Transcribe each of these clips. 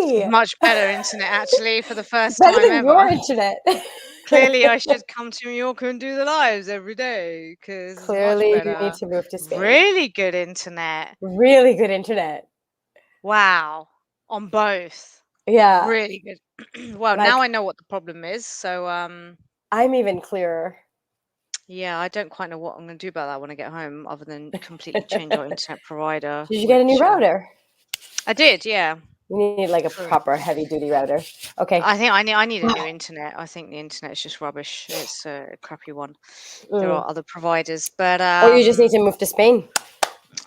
me. Much better internet, actually, for the first Better time than your ever. internet. Clearly, I should come to New York and do the lives every day because it's much Clearly, you better. need to move to Spain. Really good internet. Really good internet. Wow. On both. Yeah, Really good. Well, like now I know what the problem is. So, I'm even clearer. yeah, I don't quite know what I'm going to do about that when I get home, other than completely change our internet provider, Did you get a new which router? I did, yeah. You need like a For proper heavy duty router. Okay. I think I need a new internet. I think the internet is just rubbish. It's a crappy one. There Mm. are other providers, but Or you just need to move to Spain.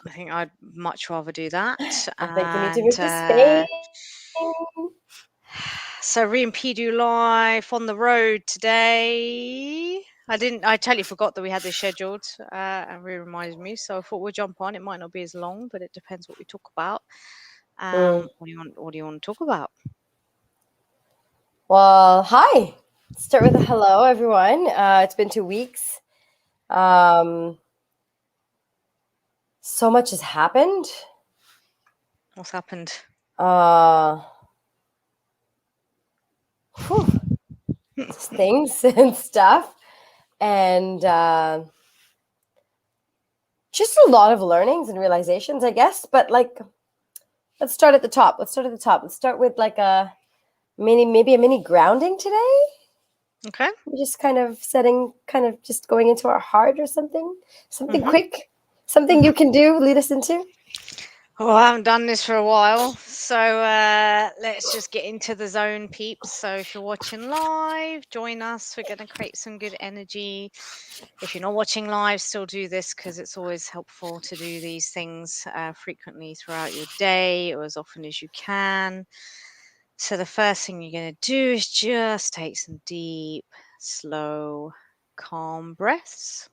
I think I'd much rather do that. I think you need to And move to Spain. so Re-Impedu live on the road today. I totally forgot that we had this scheduled, and Rhea reminded me. So I thought we'll jump on. It might not be as long, but it depends what we talk about. What do you want to talk about? Well, hi. Let's start with a hello, everyone. It's been 2 weeks. So much has happened. What's happened? Things and stuff. And just a lot of learnings and realizations, I guess. But like, let's start at the top. Let's start with like maybe a mini grounding today. Okay. Just kind of just going into our heart or something. Something Mhm. quick. Something you can do. Lead us into. Well, I haven't done this for a while, so let's just get into the zone, peeps. So if you're watching live, join us. We're going to create some good energy. If you're not watching live, still do this because it's always helpful to do these things frequently throughout your day or as often as you can. So the first thing you're going to do is just take some deep, slow, calm breaths.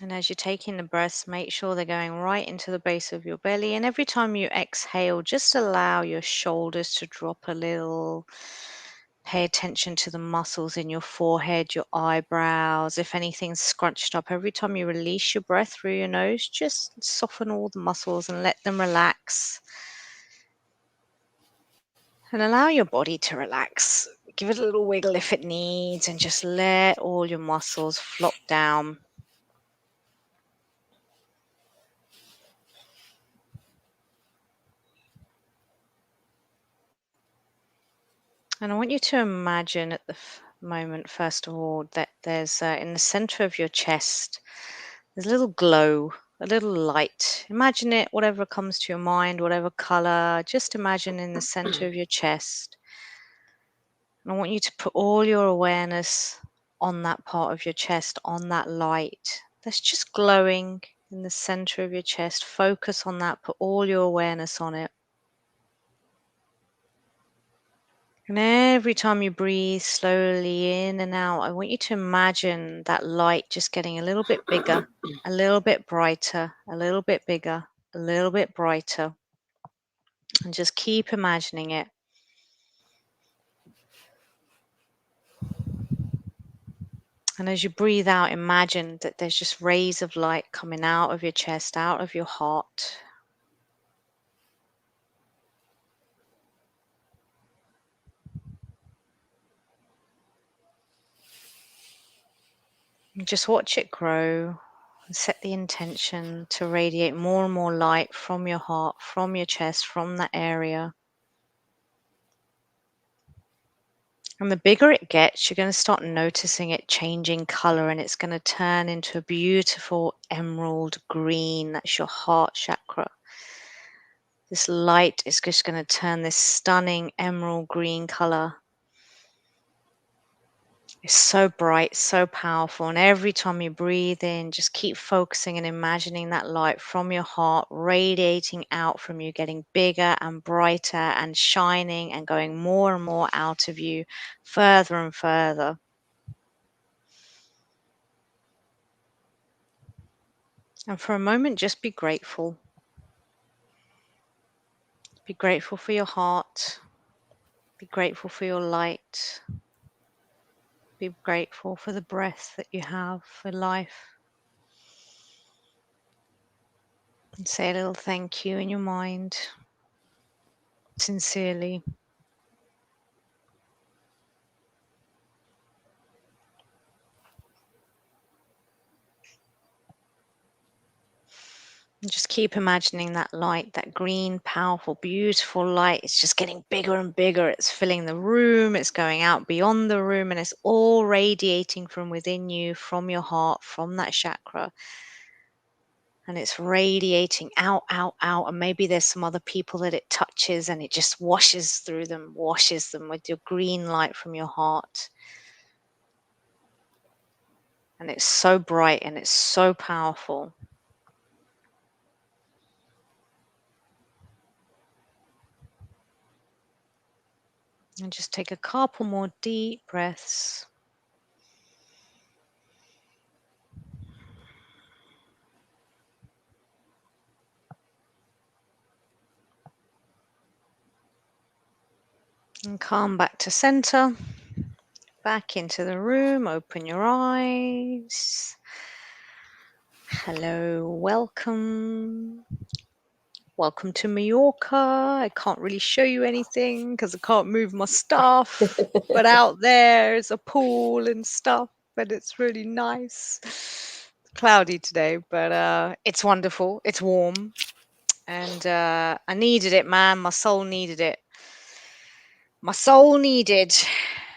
And as you're taking the breaths, make sure they're going right into the base of your belly. And every time you exhale, just allow your shoulders to drop a little. Pay attention to the muscles in your forehead, your eyebrows. If anything's scrunched up, every time you release your breath through your nose, just soften all the muscles and let them relax. And allow your body to relax. Give it a little wiggle if it needs, and just let all your muscles flop down. And I want you to imagine at the moment, first of all, that there's in the center of your chest, there's a little glow, a little light. Imagine it, whatever comes to your mind, whatever color, just imagine in the center of your chest. And I want you to put all your awareness on that part of your chest, on that light that's just glowing in the center of your chest. Focus on that, put all your awareness on it. And every time you breathe slowly in and out, I want you to imagine that light just getting a little bit bigger, a little bit brighter, a little bit bigger, a little bit brighter. And just keep imagining it. And as you breathe out, imagine that there's just rays of light coming out of your chest, out of your heart. And just watch it grow and set the intention to radiate more and more light from your heart, from your chest, from that area. And the bigger it gets, you're going to start noticing it changing color, and it's going to turn into a beautiful emerald green. That's your heart chakra. This light is just going to turn this stunning emerald green color. It's so bright, so powerful. And every time you breathe in, just keep focusing and imagining that light from your heart radiating out from you, getting bigger and brighter and shining and going more and more out of you, further and further. And for a moment, just be grateful. Be grateful for your heart. Be grateful for your light. Be grateful for the breath that you have, for life. And say a little thank you in your mind, sincerely. And just keep imagining that light, that green, powerful, beautiful light. It's just getting bigger and bigger. It's filling the room. It's going out beyond the room, and it's all radiating from within you, from your heart, from that chakra. And it's radiating out, out, out. And maybe there's some other people that it touches, and it just washes through them, washes them with your green light from your heart. And it's so bright and it's so powerful. And just take a couple more deep breaths. And calm back to center. Back into the room. Open your eyes. Hello, welcome. Welcome to Mallorca. I can't really show you anything because I can't move my stuff. But out there is a pool and stuff, and it's really nice. It's cloudy today, but it's wonderful. It's warm. And I needed it, man. My soul needed it. My soul needed Soul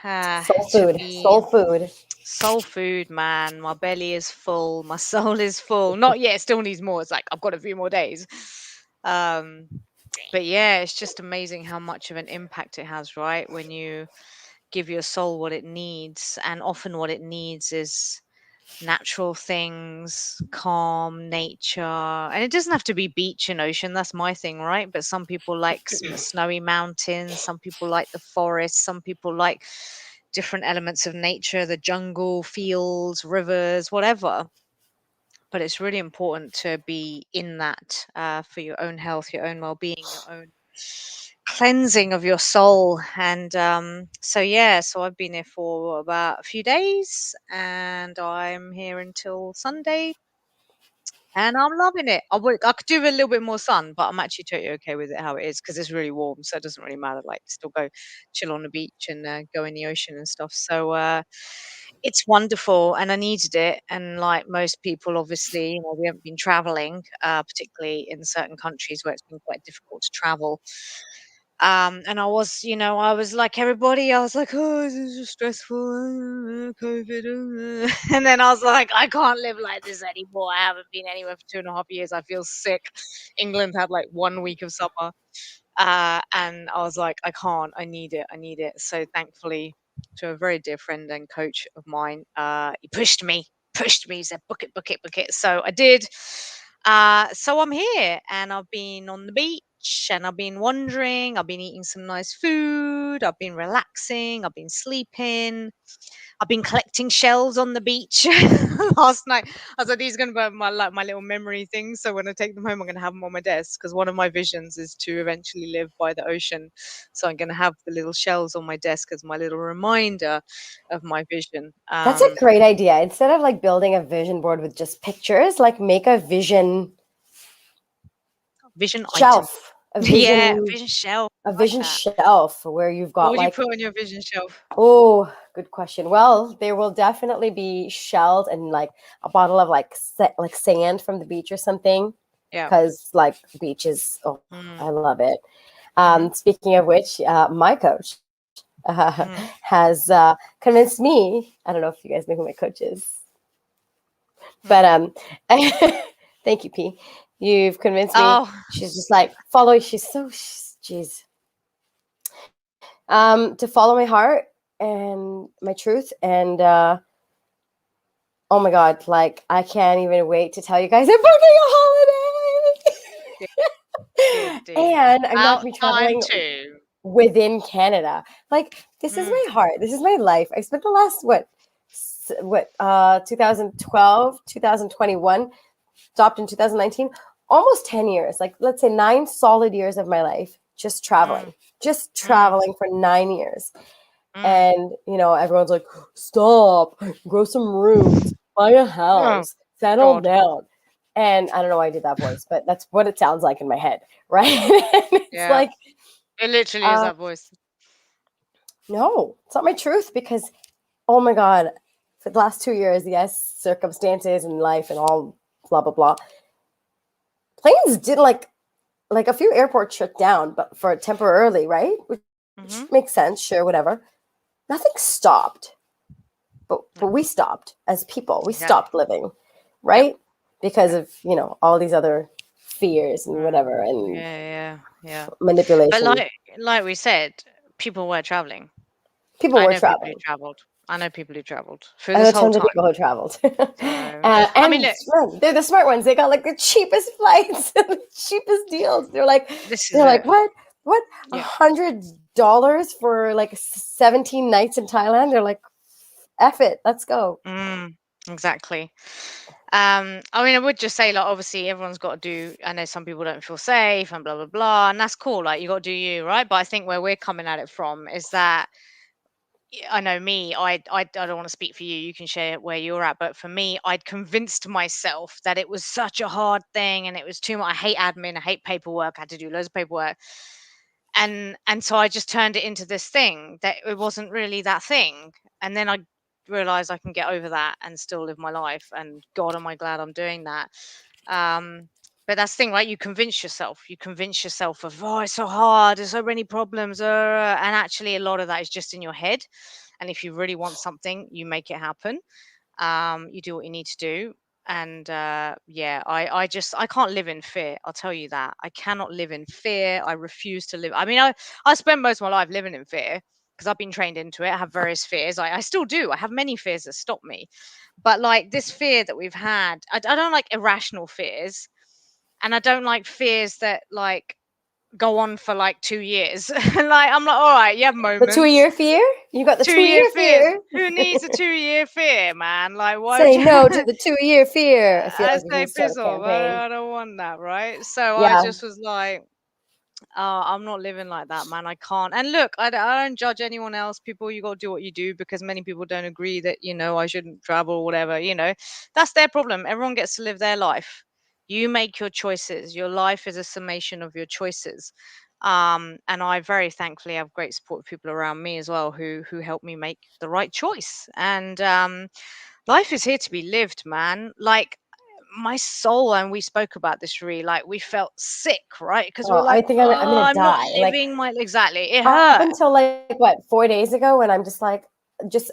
to food. be Soul food. soul food, man. My belly is full. My soul is full. Not yet. Still needs more. It's like I've got a few more days. But yeah, it's just amazing how much of an impact it has, right? When you give your soul what it needs, and often what it needs is natural things, calm, nature. And it doesn't have to be beach and ocean. That's my thing, right? But some people like snowy mountains, some people like the forest, some people like different elements of nature, the jungle, fields, rivers, whatever. But it's really important to be in that for your own health, your own well-being, your own cleansing of your soul. And so I've been here for about a few days, and I'm here until Sunday, and I'm loving it. I could do with a little bit more sun, but I'm actually totally okay with it how it is because it's really warm, so it doesn't really matter. Like, still go chill on the beach and go in the ocean and stuff. So it's wonderful, and I needed it. And like most people, obviously, we haven't been traveling, particularly in certain countries where it's been quite difficult to travel. And I was like everybody. I was like, oh, this is just stressful, COVID, and then I was like, I can't live like this anymore. I haven't been anywhere for 2.5 years. I feel sick. England had like 1 week of summer, and I was like, I can't. I need it. I need it. So thankfully, to a very dear friend and coach of mine, he pushed me. He said, book it, book it, book it. So I did. So I'm here, and I've been on the beach, and I've been wandering. I've been eating some nice food. I've been relaxing. I've been sleeping. I've been collecting shells on the beach last night. I was like, these are going to be my little memory things. So when I take them home, I'm going to have them on my desk because one of my visions is to eventually live by the ocean. So I'm going to have the little shells on my desk as my little reminder of my vision. That's a great idea. Instead of like building a vision board with just pictures, like make a vision Vision item. shelf, a Yeah, vision, vision shelf. a I like vision that. shelf where you've What got would you like, put on your vision shelf? oh, good question. Well, there will definitely be shells and like a bottle of like like sand from the beach or something, Yeah. because like beaches, oh, I Mm. love it. Hmm. Speaking of which, my coach Mm. has convinced me. I don't know if you guys know who my coach is, but Mm. thank you, P. You've convinced me. Oh, She's just like follow. She's to follow my heart and my truth. And oh my god, like I can't even wait to tell you guys I'm booking a holiday. giddy. And I'm not About gonna be time traveling too. within Canada. Like this is Mm. my heart. This is my life. I spent the last 2012, 2021, stopped in 2019, almost 10 years. Like let's say 9 solid years of my life just Mm, mm, traveling for 9 years. mm. And, everyone's like, stop, grow some roots, buy a Oh house, settle God. down. And I don't know why I did that voice, but that's what it sounds like in my head, right? And it's Yeah. like, It literally is uh, that voice. no, it's not my truth because, oh my God, for the last 2 years, yes, circumstances and life and all blah, blah, blah. Planes did like a few airports shut down, but for temporarily, right? Which Mhm. makes sense, sure, whatever. Nothing stopped, but Yep. we stopped as people. We Exactly. stopped living, Yep. right? Because Yep. of all these other fears and Mm. whatever and Yeah, yeah, yeah. But manipulation. like we said, people were traveling. People I were know people who traveling. traveled. I know people who traveled through I know this whole tons of time. people who traveled, So, I mean, and look, they're the smart ones. They got like the cheapest flights, and the cheapest deals. this is They're like, it. what, Yeah. $100 for like 17 nights in Thailand? They're like, F it, let's go. Mm, exactly. I mean, I would just say, like, obviously, everyone's got to do. I know some people don't feel safe and blah blah blah, and that's cool. Like, you got to do you, right? But I think where we're coming at it from is that I know me. I don't want to speak for you. You can share where you're at, but for me, I'd convinced myself that it was such a hard thing, and it was too much. I hate admin. I hate paperwork. I had to do loads of paperwork, and so I just turned it into this thing that it wasn't really that thing. And then I realized I can get over that and still live my life. And God, am I glad I'm doing that. Um, but that's the thing, right? You convince yourself. You convince yourself of, oh, it's so hard. There's so many problems. And actually, a lot of that is just in your head. And if you really want something, you make it happen. You do what you need to do. And yeah, I can't live in fear. I'll tell you that. I cannot live in fear. I refuse to live. I mean, I spent most of my life living in fear because I've been trained into it. I have various fears. I still do. I have many fears that stop me. But like this fear that we've had, I don't like irrational fears. And I don't like fears that like go on for like 2 years. Like I'm like, all right, you have The moments. 2 year fear? You got the 2 year 2 year fears. fear. Who needs a 2 year fear, man? Like, why would Say you? no to the 2 year fear. I feel I like we say can start piss a off. campaign. I don't want that, right? So I Yeah. just was like, I'm not living like that, man. I can't. And look, I don't judge anyone else. People, you got to do what you do because many people don't agree that, I shouldn't travel or whatever, that's their problem. Everyone gets to live their life. You make your choices. Your life is a summation of your choices. And I very thankfully have great support of people around me as well who help me make the right choice. And life is here to be lived, man. Like my soul, and we spoke about this really, like we felt sick, right? Because we were Oh, I like, think I'm oh, gonna I'm not die. Like living my exactly. It up hurt. until like what 4 days ago, when I'm just like,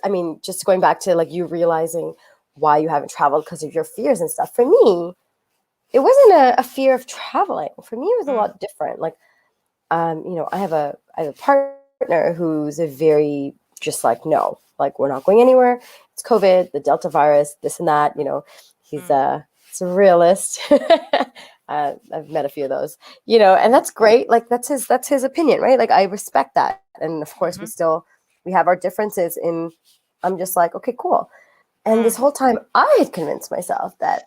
I mean, just going back to like you realizing why you haven't traveled because of your fears and stuff. For me, it wasn't a fear of traveling. For me, it was a Mm, lot different. Like, I have a partner who's a very just like, no, like we're not going anywhere. It's COVID, the Delta virus, this and that. He's mm, it's a realist. I've met a few of those, and that's great. Like that's his opinion, right? Like I respect that, and of course mhm, we have our differences. In I'm just like, okay, cool. And this mm, whole time, I had convinced myself that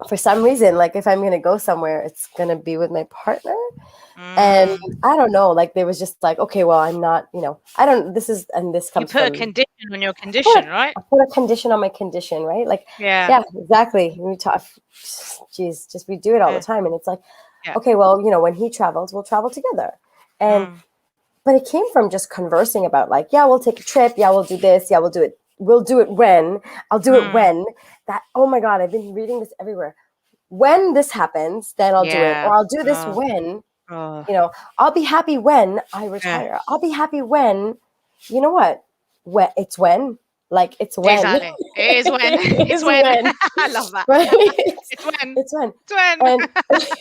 for some reason, like if I'm gonna go somewhere, it's gonna be with my partner. And mm. I don't know, like there was just like, okay, well, I'm not, I don't. This You comes put a from condition on your I put condition, right? I put a condition on my condition, right? Like, Yeah, yeah, exactly. We talk, geez, just we do it all the yeah, time, and it's like, yeah. okay, well, when he travels, we'll travel together, and Mm, but it came from just conversing about like, yeah, we'll take a trip, yeah, we'll do this, yeah, we'll do it when, I'll do it mm. when that. Oh my God, I've been reading this everywhere. When this happens, then I'll do it, Yeah. or I'll do this Oh, when, oh, I'll be happy when I yeah. retire. I'll be happy when, you know what? It's when, like it's when. Exactly. It is when. It It's is when. when, I love that. right? It's, It's when. it's when, It's when. and it's,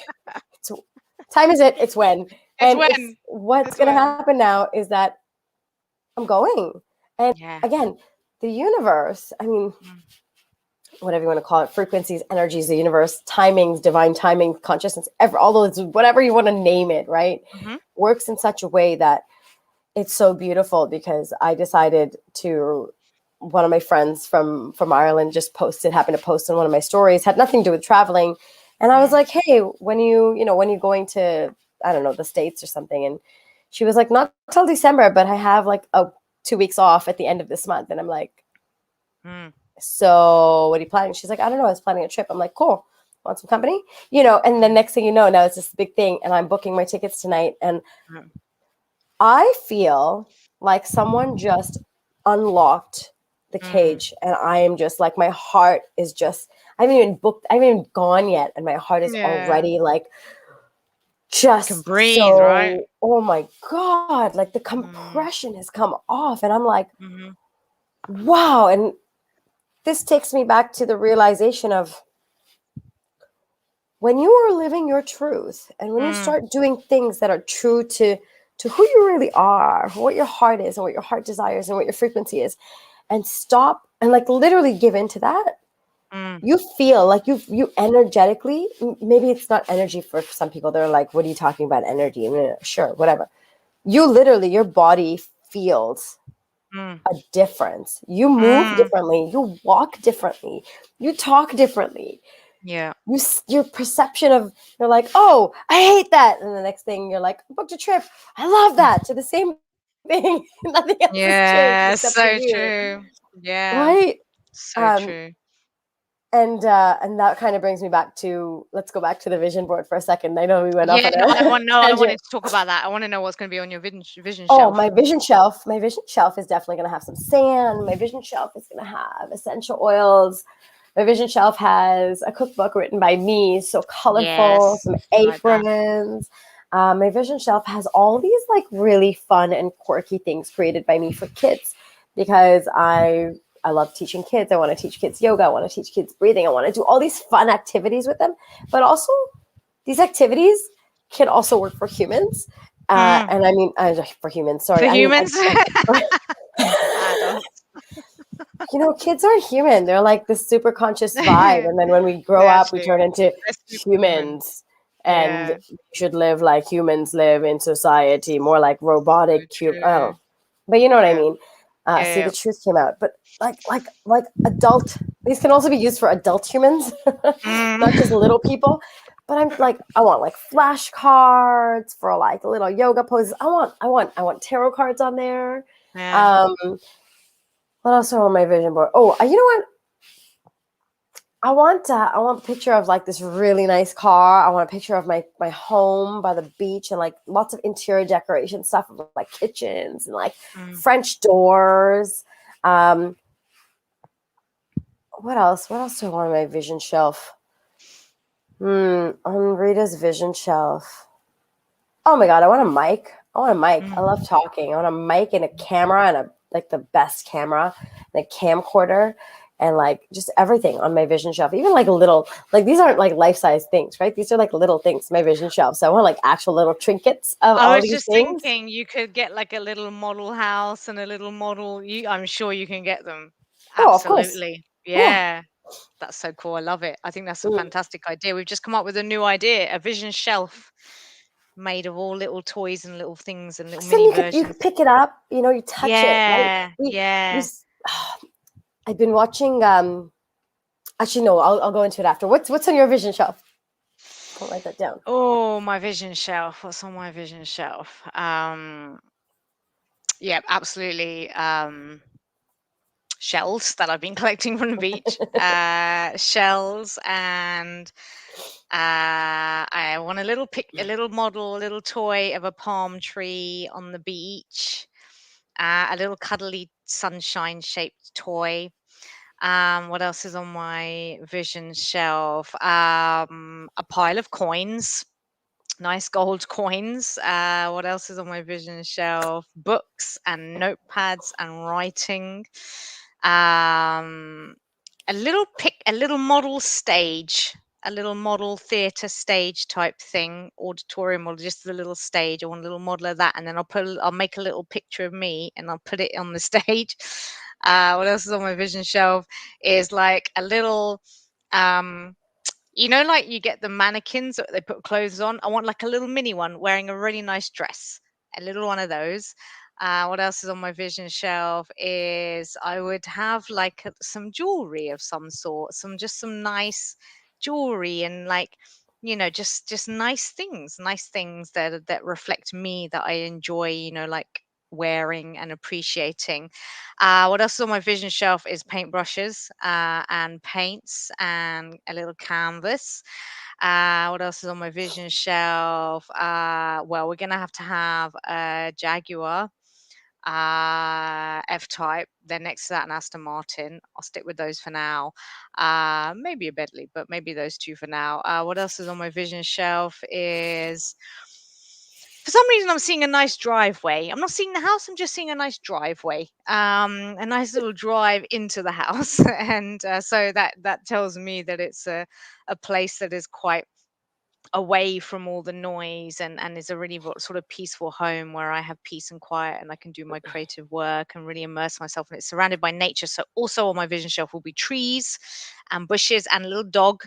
time is it. It's when, It's and it's when. what's It's gonna when. happen now is that I'm going, and Yeah. again, the universe. I mean, Mm, whatever you want to call it, frequencies, energies, the universe, timings, divine timing, consciousness, all those, whatever you want to name it, right? mhm, Works in such a way that it's so beautiful because I decided to. One of my friends from Ireland just happened to post in one of my stories, had nothing to do with traveling, and I was mm, like, hey, when you going to I don't know, the States or something. And she was like, not till December, but I have like 2 weeks off at the end of this month. And I'm like, Mm. so what are you planning? She's like, I don't know. I was planning a trip. I'm like, cool. Want some company? And the next thing you know, now it's this big thing. And I'm booking my tickets tonight. And Mm. I feel like someone just unlocked the Mm. cage. And I am just like, my heart is just, I haven't even booked, I haven't even gone yet. And my heart is Yeah. already like, You can just breathe, right? so, oh my God, like the Mm. compression has come off. And I'm like, Mhm. wow. And this takes me back to the realization of when you are living your truth and when you Mm. start doing things that are true to who you really are, what your heart is and what your heart desires and what your frequency is, and stop and like literally give into that, Mm. you feel like you energetically, maybe it's not energy for some people. They're like, what are you talking about, energy? Sure, whatever. You literally, your body feels Mm. a difference. You move Mm. differently, you walk differently, you talk differently. Yeah. Your perception of, you're like, oh, I hate that, and the next thing you're like, I booked a trip, I love that, to the same thing. Nothing else has changed Yeah, except for so you, true. Yeah, right? so um true. and that kind of brings me back to, let's go back to the vision board for a second. I know we went off Yeah, on no, a I tangent. wanted to talk about that. I wanna know what's gonna be on your vision Oh, shelf. my vision shelf is definitely going to have some sand. My vision shelf is going to have essential oils. My vision shelf has a cookbook written by me, so colorful, Yes, some I like that. aprons. My vision shelf has all these like really fun and quirky things created by me for kids, because I love teaching kids. I want to teach kids yoga. I want to teach kids breathing. I want to do all these fun activities with them, but also these activities can also work for humans. Mm. And I mean, for humans, sorry. For I mean, humans? like, Adults. kids aren't human. They're like this super conscious vibe. And then when we grow They're up, we actually turn into they're superhuman. humans, and Yeah, we should live like humans live in society, more like so robotic, I don't true. know. But you know what I Yeah. mean? Yeah, See, yeah. the truth came out. But like adult, these can also be used for adult humans, not just Mm. little people. But I'm like, I want like flashcards for like little yoga poses. I want tarot cards on there. Yeah. Um, what else are on my vision board? Oh, you know what? I want a picture of like this really nice car. I want a picture of my home by the beach, and like lots of interior decoration stuff, like kitchens and like Mm. French doors. Um, what else? What else do I want on my vision shelf? On Rita's vision shelf. Oh my God, I want a mic. I want a mic. I Mm. love talking. I want a mic and a camera, and like the best camera and a camcorder, and like just everything on my vision shelf. Even like little, like these aren't like life-size things, right? These are like little things, my vision shelf. So I want like actual little trinkets of I all was these just things. thinking you could get like a little model house and a little model I'm sure you can get them. Oh, of course. Absolutely. Yeah. Yeah. That's so cool. I love it. I think that's a Mm. fantastic idea. We've just come up with a new idea, a vision shelf made of all little toys and little things and little So then mini you could versions. pick it up, you touch it, right? Yeah. We Yeah. I've been watching actually no, I'll go into it after. What's on your vision shelf? I'll write that down. Oh, my vision shelf. What's on my vision shelf? Yeah, absolutely. Shells that I've been collecting from the beach. Shells and I want a little model, a little toy of a palm tree on the beach. A little cuddly sunshine shaped toy. What else is on my vision shelf? A pile of coins, nice gold coins. What else is on my vision shelf? Books and notepads and writing. Um, a little model stage, a little model theatre stage type thing, auditorium or just a little stage. I want a little model of that, and then I'll make a little picture of me and I'll put it on the stage. What else is on my vision shelf is like a little um like you get the mannequins that they put clothes on. I want like a little mini one wearing a really nice dress, a little one of those. What else is on my vision shelf is I would have some jewelry of some sort, some nice jewelry and like just nice things that reflect me, that I enjoy, like wearing and appreciating. What else is on my vision shelf is paintbrushes, and paints, and a little canvas. What else is on my vision shelf? Well, we're gonna have to have a Jaguar F-Type. Then next to that, an Aston Martin. I'll stick with those for now. Maybe a Bentley, but maybe those two for now. What else is on my vision shelf is, for some reason, I'm seeing a nice driveway. I'm not seeing the house. I'm just seeing a nice driveway, a nice little drive into the house, and so that tells me that it's a place that is quite away from all the noise, and is a really sort of peaceful home where I have peace and quiet, and I can do my creative work and really immerse myself, and it's surrounded by nature. So also on my vision shelf will be trees and bushes and a little dog,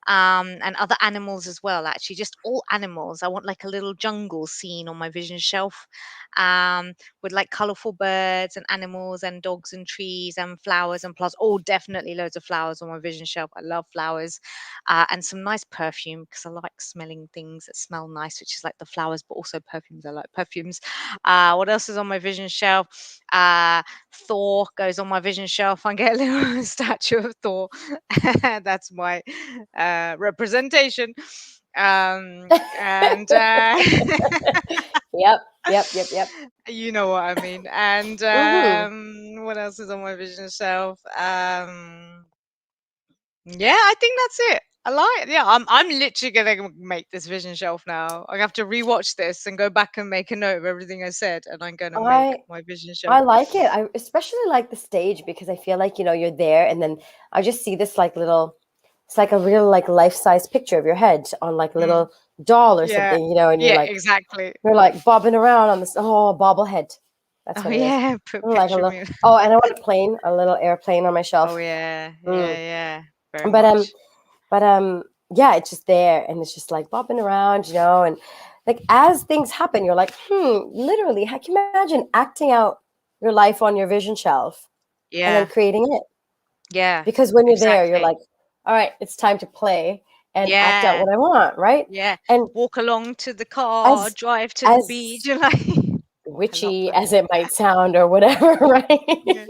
and other animals as well. Actually, just all animals. I want like a little jungle scene on my vision shelf, um, with like colorful birds and animals and dogs and trees and flowers and plants. Oh, definitely loads of flowers on my vision shelf. I love flowers, and some nice perfume, because I like smelling things that smell nice, which is like the flowers, but also perfumes. I like perfumes. What else is on my vision shelf? Thor goes on my vision shelf. I get a little statue of Thor. That's my representation. And Yep, yep, yep, yep. you know what I mean. And Hmm. what else is on my vision shelf? Yeah, I think that's it. I like it. Yeah, I'm literally gonna make this vision shelf now. I have to rewatch this and go back and make a note of everything I said, and I'm gonna make I my vision I shelf. like it. I especially like the stage because I feel like, you're there and then I just see this like little, it's like a real like life-size picture of your head on like a Mm, little doll or yeah, something, and yeah, exactly. you're like bobbing around on this, oh, bobblehead. That's Oh what it is. yeah, put Like a picture little, me. oh, and I want a plane, a little airplane on my Oh shelf. yeah, yeah, Mm. yeah, very But much. yeah, it's just there and it's just like bobbing around, and like as things happen, you're like, literally, how can you imagine acting out your life on your vision shelf and then Yeah, creating it? yeah, Because when you're there, you're exactly. like, all right, it's time to play and act out Yeah, what I want, right? yeah. And Walk along to the car, as drive to the beach. as You're like, I love witchy that. as it might sound or whatever, right? Yeah,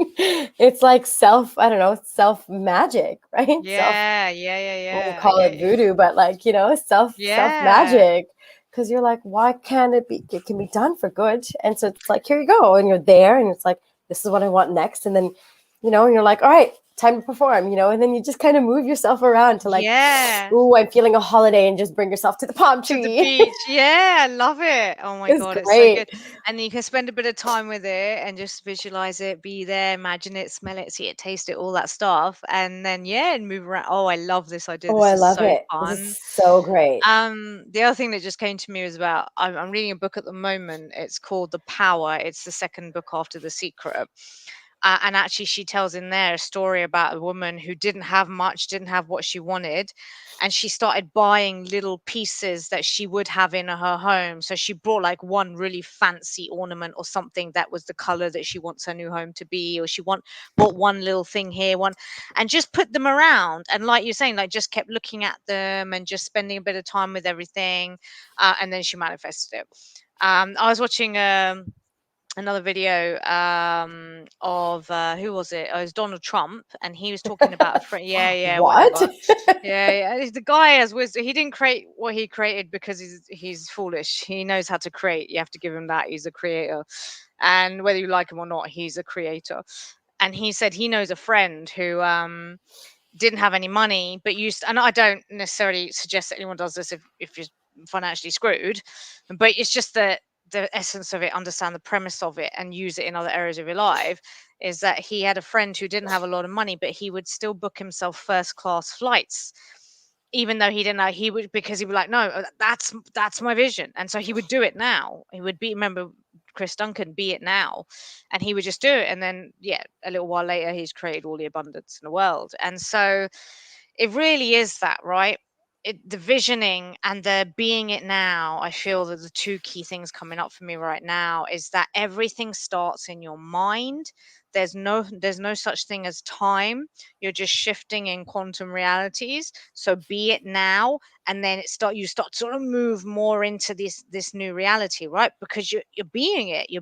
It's like I don't know, self magic, right? Self, yeah, yeah, yeah, I won't yeah. I call it get you. voodoo, but like, self Yeah, magic. Because you're like, why can't it can be done for good? And so it's like, here you go. And you're there and it's like, this is what I want next. And then, and you're like, all right, time to perform, and then you just kind of move yourself around to like, yeah. ooh, I'm feeling a holiday and just bring yourself to the palm To the tree. beach. Yeah, I love it. Oh my It's God, it's so good. great. And you can spend a bit of time with it and just visualize it, be there, imagine it, smell it, see it, taste it, all that stuff. And then, yeah, and move around. Oh, I love this idea. Oh, This I is love so it. This is fun. so great. The other thing that just came to me was about, I'm reading a book at the moment. It's called The Power. It's the second book after The Secret. And actually, she tells in there a story about a woman who didn't have much, didn't have what she wanted. And she started buying little pieces that she would have in her home. So she brought like one really fancy ornament or something that was the color that she wants her new home to be, or bought one little thing here, one, and just put them around. And like you're saying, like just kept looking at them and just spending a bit of time with everything. And then she manifested it. I was watching another video of who was it? Oh, it was Donald Trump, and he was talking about a friend. Yeah, yeah, What? whatever. Yeah, yeah. The guy has wisdom. He didn't create what he created because he's foolish. He knows how to create. You have to give him that. He's a creator, and whether you like him or not, he's a creator. And he said he knows a friend who didn't have any money, but used, and I don't necessarily suggest that anyone does this if you're financially screwed, but it's just the essence of it, understand the premise of it and use it in other areas of your life, is that he had a friend who didn't have a lot of money, but he would still book himself first class flights, even though he didn't know, he would, because he would like, no, that's my vision. And so he would do it now. He would be, remember Chris Duncan, be it now, and he would just do it. And then, yeah, a little while later, he's created all the abundance in the world. And so it really is that, right? The visioning and the being it now. I feel that the two key things coming up for me right now is that everything starts in your mind. there's no such thing as time. You're just shifting in quantum realities. So be it now, and then you start to sort of move more into this new reality, right? Because you're being it, you're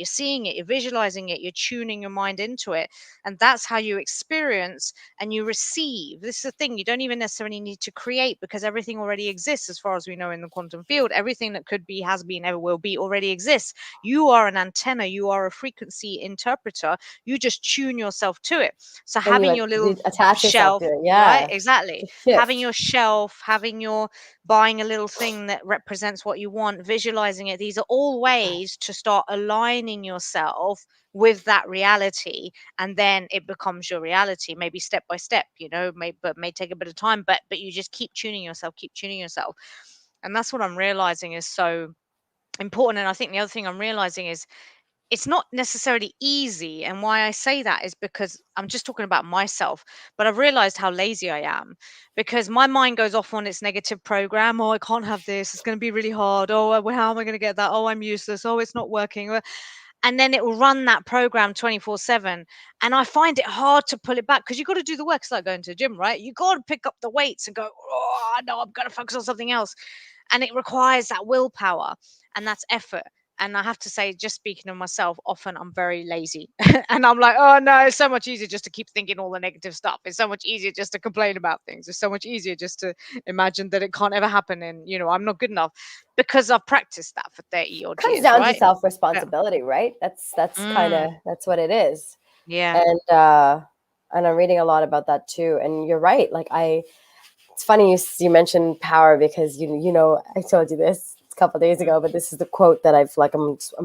seeing it, you're visualizing it, you're tuning your mind into it, and that's how you experience and you receive. This is the thing, you don't even necessarily need to create, because everything already exists as far as we know in the quantum field. Everything that could be, has been, ever will be already exists. You are an antenna, you are a frequency interpreter. You just tune yourself to it. So And having your little you attach yourself to shelf, it. right? Yeah. Exactly. To Having shift. your shelf, having your buying a little thing that represents what you want, visualizing it. These are all ways to start aligning yourself with that reality, and then it becomes your reality, maybe step by step, but may take a bit of time, but you just keep tuning yourself, and that's what I'm realizing is so important. And I think the other thing I'm realizing is it's not necessarily easy. And why I say that is because I'm just talking about myself, but I've realized how lazy I am, because my mind goes off on its negative program. Oh, I can't have this. It's going to be really hard. Oh, how am I going to get that? Oh, I'm useless. Oh, it's not working. And then it will run that program 24/7. And I find it hard to pull it back, because you got to do the work. It's like going to the gym, right? You got to pick up the weights and go, oh, no, I'm going to focus on something else. And it requires that willpower, and that's effort. And I have to say, just speaking of myself, often I'm very lazy. And I'm like, oh no, it's so much easier just to keep thinking all the negative stuff. It's so much easier just to complain about things. It's so much easier just to imagine that it can't ever happen, and I'm not good enough, because I've practiced that for 30 odd Comes years, down to right? self Yeah. responsibility, right? That's kind of Mm, that's what it is. yeah. And I'm reading a lot about that too. And you're right. Like it's funny you mentioned power, because I told you this a couple of days Mm, ago, but this is the quote that I'm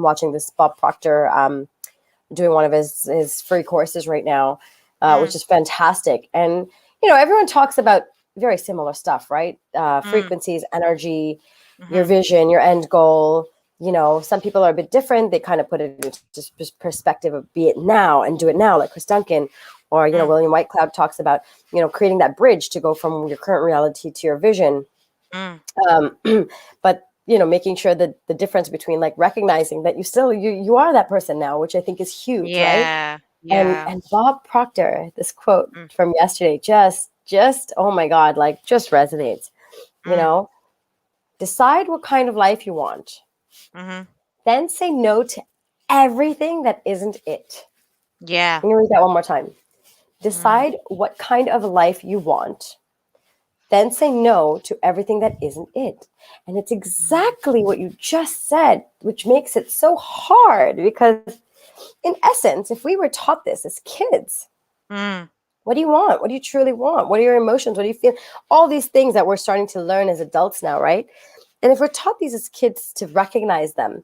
watching this Bob Proctor doing one of his free courses right now, which mm, is fantastic. And everyone talks about very similar stuff, right? mm, Frequencies, energy, your mhm, vision, your end goal. Some people are a bit different. They kind of put it into just perspective of be it now and do it now, like Chris Duncan, or mm, William Whitecloud talks about creating that bridge to go from your current reality to your vision. mm. um, but making sure that the difference between like recognizing that you are that person now, which I think is huge, right? Yeah. and Yeah. and Bob Proctor, this quote Mm, from yesterday, just oh my god, like just resonates. you mm, know Decide what kind of life you want, mhm. then say no to everything that isn't it. Yeah. I'm gonna read that one more time. Mm, Decide what kind of life you want, then say no to everything that isn't it. And it's mm, exactly what you just said, which makes it so hard, because in essence, if we were taught this as kids, mm, what do you want? What do you truly want? What are your emotions? What do you feel? All these things that we're starting to learn as adults now, right? And if we're taught these as kids, to recognize them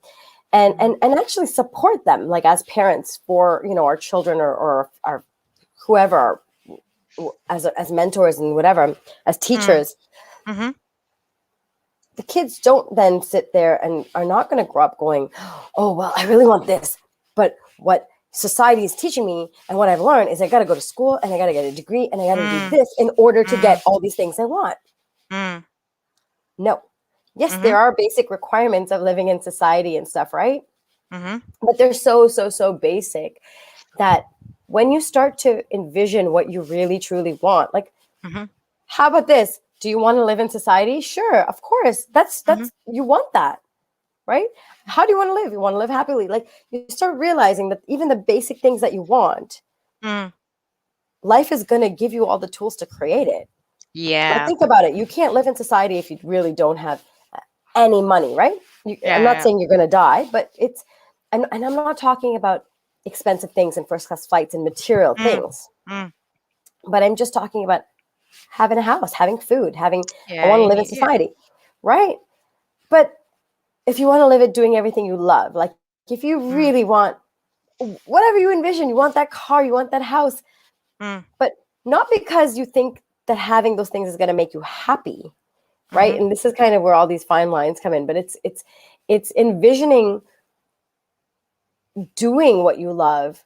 and mhm, and, and actually support them, like as parents for our children, or our whoever, as mentors and whatever, as mm, teachers, mhm, the kids don't then sit there and are not going to grow up going, oh, well, I really want this. But what society is teaching me and what I've learned is I got to go to school and I got to get a degree and I got to do mm, this in order to mm, get all these things I want. mm, No. Yes, mhm, there are basic requirements of living in society and stuff, right? mhm, But they're so, so, so basic that when you start to envision what you really, truly want, like, mhm, how about this? Do you want to live in society? Sure, of course. mhm, That's you want that, right? How do you want to live? You want to live happily. Like, you start realizing that even the basic things that you want, mm. life is going to give you all the tools to create it. Like, Yeah. think about it. You can't live in society if you really don't have any money, right? I'm Yeah, not yeah. saying you're going to die, but and I'm not talking about expensive things and first class flights and material Mm, things, mm. but I'm just talking about having a house, having food, I Yeah, want to you live in need, yeah. society, right? But if you want to live it doing everything you love, like if you Mm, really want whatever you envision, you want that car, you want that house, mm, but not because you think that having those things is going to make you happy, right? mhm, And this is kind of where all these fine lines come in, but it's envisioning doing what you love.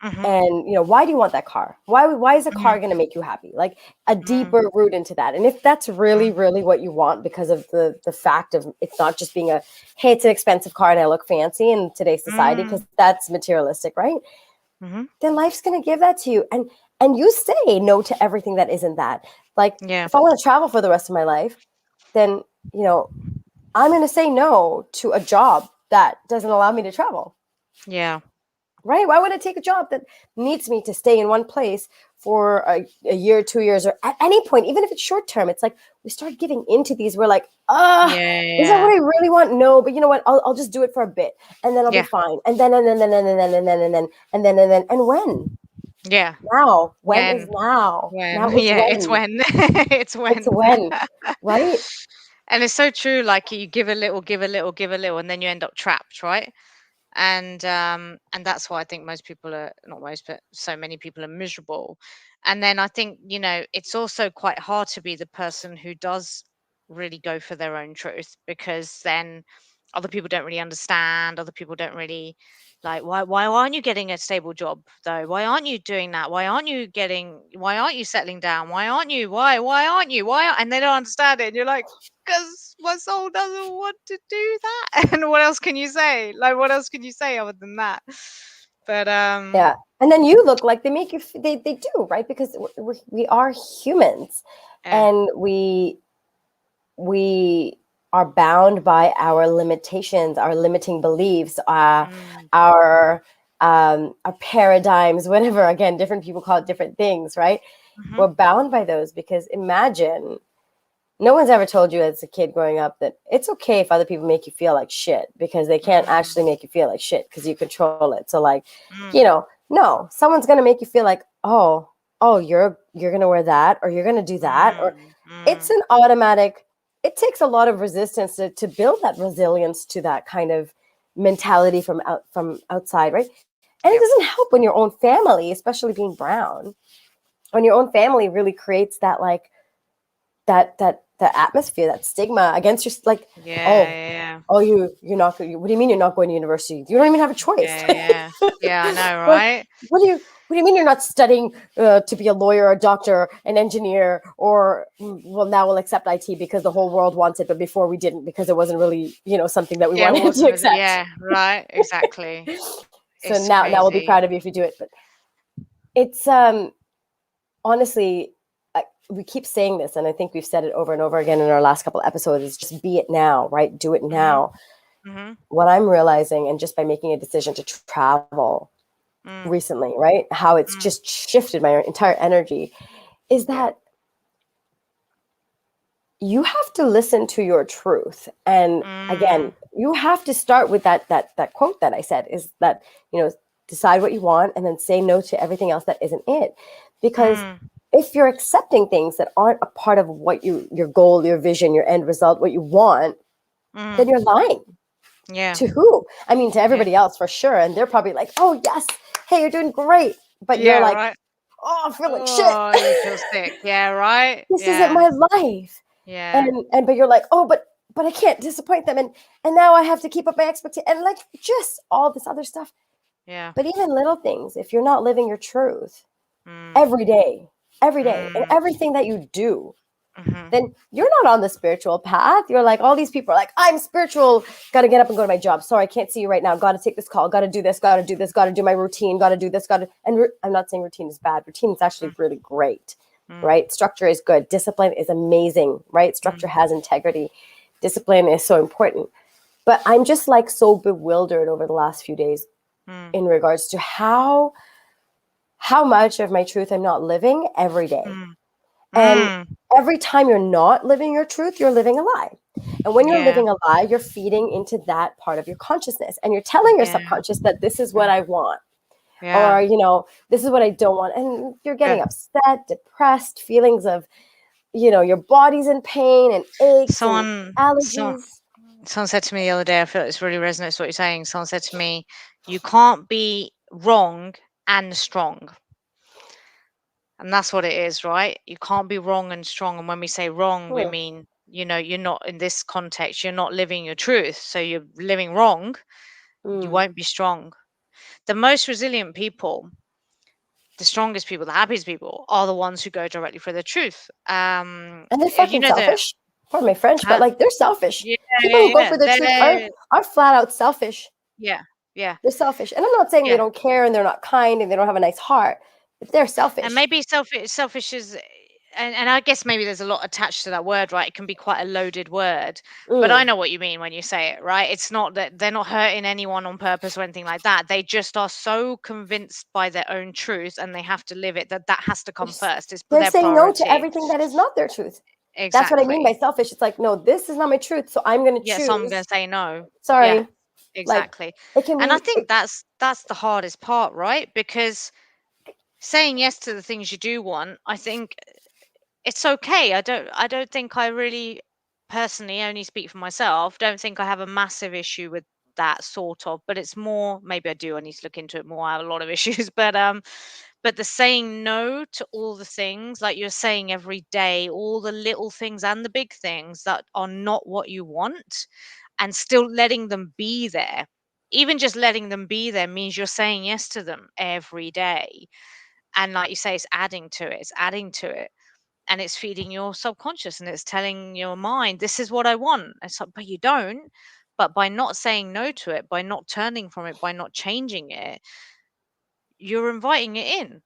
mhm, And why do you want that car? Why is a mhm, car going to make you happy? Like a mm, deeper root into that. And if that's really mm, really what you want, because of the fact of it's not just being hey, it's an expensive car and I look fancy in today's society, because mm, that's materialistic, right? Mhm. then life's going to give that to you. And you say no to everything that isn't that. Like, Yeah. if I want to travel for the rest of my life, then, you know, I'm going to say no to a job that doesn't allow me to travel. Yeah. Right? Why would I take a job that needs me to stay in one place for a year, 2 years, or at any point, even if it's short term? It's like we start giving into these. We're like, Yeah. is that Yeah. what I really want? No, but you know what? I'll just do it for a bit, and then I'll be Yeah. fine. And then and when? Yeah. Now? When is When? now? When? Now is Yeah, it's when. when. It's It's when. when, right? And it's so true, like, you give a little, give a little, give a little, and then you end up trapped, right? And that's why I think most people are, not most, but so many people are miserable. And then I think, it's also quite hard to be the person who does really go for their own truth, because then other people don't really understand, other people don't really, like, why aren't you getting a stable job though? Why aren't you doing that? Why aren't you settling down? Why aren't you? And they don't understand it. And you're like, because my soul doesn't want to do that. And what else can you say? Like, what else can you say other than that? But Yeah. And then you look like they make you, they do, right? Because we are humans, yeah. and we are bound by our limitations, our limiting beliefs, Mm, our paradigms, whatever. Again, different people call it different things, right? mhm. We're bound by those because imagine, no one's ever told you as a kid growing up that it's okay if other people make you feel like shit, because they can't Mm, actually make you feel like shit because you control it. So like, mm, no, someone's gonna make you feel like, oh, you're gonna wear that, or you're gonna do that, or mm, it's mm. an automatic. It takes a lot of resistance to build that resilience to that kind of mentality from outside, right? And it Yep. doesn't help when your own family, especially being brown, when your own family really creates that, like, that atmosphere, that stigma against your, like, Yeah, oh, yeah, you're not what do you mean you're not going to university? You don't even have a choice. yeah, yeah. Yeah, I know, Like, right? what do you mean you're not studying to be a lawyer, a doctor, an engineer, or well, now we'll accept IT because the whole world wants it, but before we didn't, because it wasn't really something that we Yeah, it wanted to wasn't, was it? accept. Yeah, right, exactly. So It's now we'll be crazy. proud of you if you do it. But it's honestly, we keep saying this, and I think we've said it over and over again in our last couple of episodes, is just be it now, right? Do it Mhm, now. mhm, What I'm realizing, and just by making a decision to travel mm, recently, right? How it's mm. just shifted my entire energy is Yeah. that you have to listen to your truth. And again, Mm, you have to start with that quote that I said, is that, decide what you want and then say no to everything else that isn't it. Because mm, if you're accepting things that aren't a part of what your goal, your vision, your end result, what you want, mm. then you're lying. Yeah, To who? I mean, to yeah. everybody else for sure. And they're probably like, oh, yes, hey, you're doing great. But you're Yeah, like, right. oh, I feel like shit. Oh, you feel sick. Yeah, right? This isn't Yeah, my life. yeah, And but you're like, oh, but I can't disappoint them. And now I have to keep up my expectation, and like just all this other stuff. yeah. But even little things, if you're not living your truth Mm, every day, and mm, everything that you do, mhm. then you're not on the spiritual path. You're like, all these people are like, I'm spiritual, got to get up and go to my job. Sorry, I can't see you right now. Got to take this call. Got to do this. Got to do this. Got to do my routine. Got to do this. Got to. I'm not saying routine is bad. Routine is actually Mm, really great, mm, right? Structure is good. Discipline is amazing, right? Structure mm, has integrity. Discipline is so important. But I'm just like so bewildered over the last few days mm, in regards to how much of my truth I'm not living every day. mm, And mm. every time you're not living your truth, you're living a lie. And when you're Yeah, living a lie, you're feeding into that part of your consciousness, and you're telling your yeah, subconscious that this is what mm, I want, yeah. or, this is what I don't want. And you're Yeah. getting upset, depressed, feelings of, your body's in pain and aches and Someone, so, allergies. someone said to me the other day, I feel like this really resonates with what you're saying. Someone said to me, you can't be wrong and strong. And that's what it is, right? You can't be wrong and strong. And when we say wrong, we Hmm. mean, you're not in this context, you're not living your truth. So you're living wrong, you Mm. won't be strong. The most resilient people, the strongest people, the happiest people are the ones who go directly for the truth. And they're You fucking know the selfish. Pardon my French, but huh? like they're selfish. Yeah, People yeah, who go yeah. for the truth are flat out selfish. Yeah. Yeah. They're selfish. And I'm not saying they Yeah. don't care and they're not kind and they don't have a nice heart, but they're And selfish. maybe selfish is, and I guess maybe there's a lot attached to that word, right? It can be quite a loaded word. But I Mm. know what you mean when you say it, right? It's not that they're not hurting anyone on purpose or anything like that. They just are so convinced by their own truth and they have to live it, that that has to They're, come s- first. It's they're their saying no to priority. everything that is not their truth. That's what I mean by Exactly. selfish. It's like, no, this is not my truth, so I'm going to Yeah, so I'm gonna choose. say no. Yeah, Sorry. Like, exactly. it can And I be, think that's the hardest part, right? Because saying yes to the things you do want, I think it's okay. I don't think I really personally, only speak for myself, don't think I have a massive issue with that sort of, but it's more, maybe I do, I need to look into it more. I have a lot of issues, but the saying no to all the things, like you're saying every day, all the little things and the big things that are not what you want, and still letting them be there. Even just letting them be there means you're saying yes to them every day. And like you say, it's adding to it, it's adding to it, and it's feeding your subconscious and it's telling your mind, this is what I want. It's like, but you don't. But by not saying no to it, by not turning from it, by not changing it, you're inviting it in.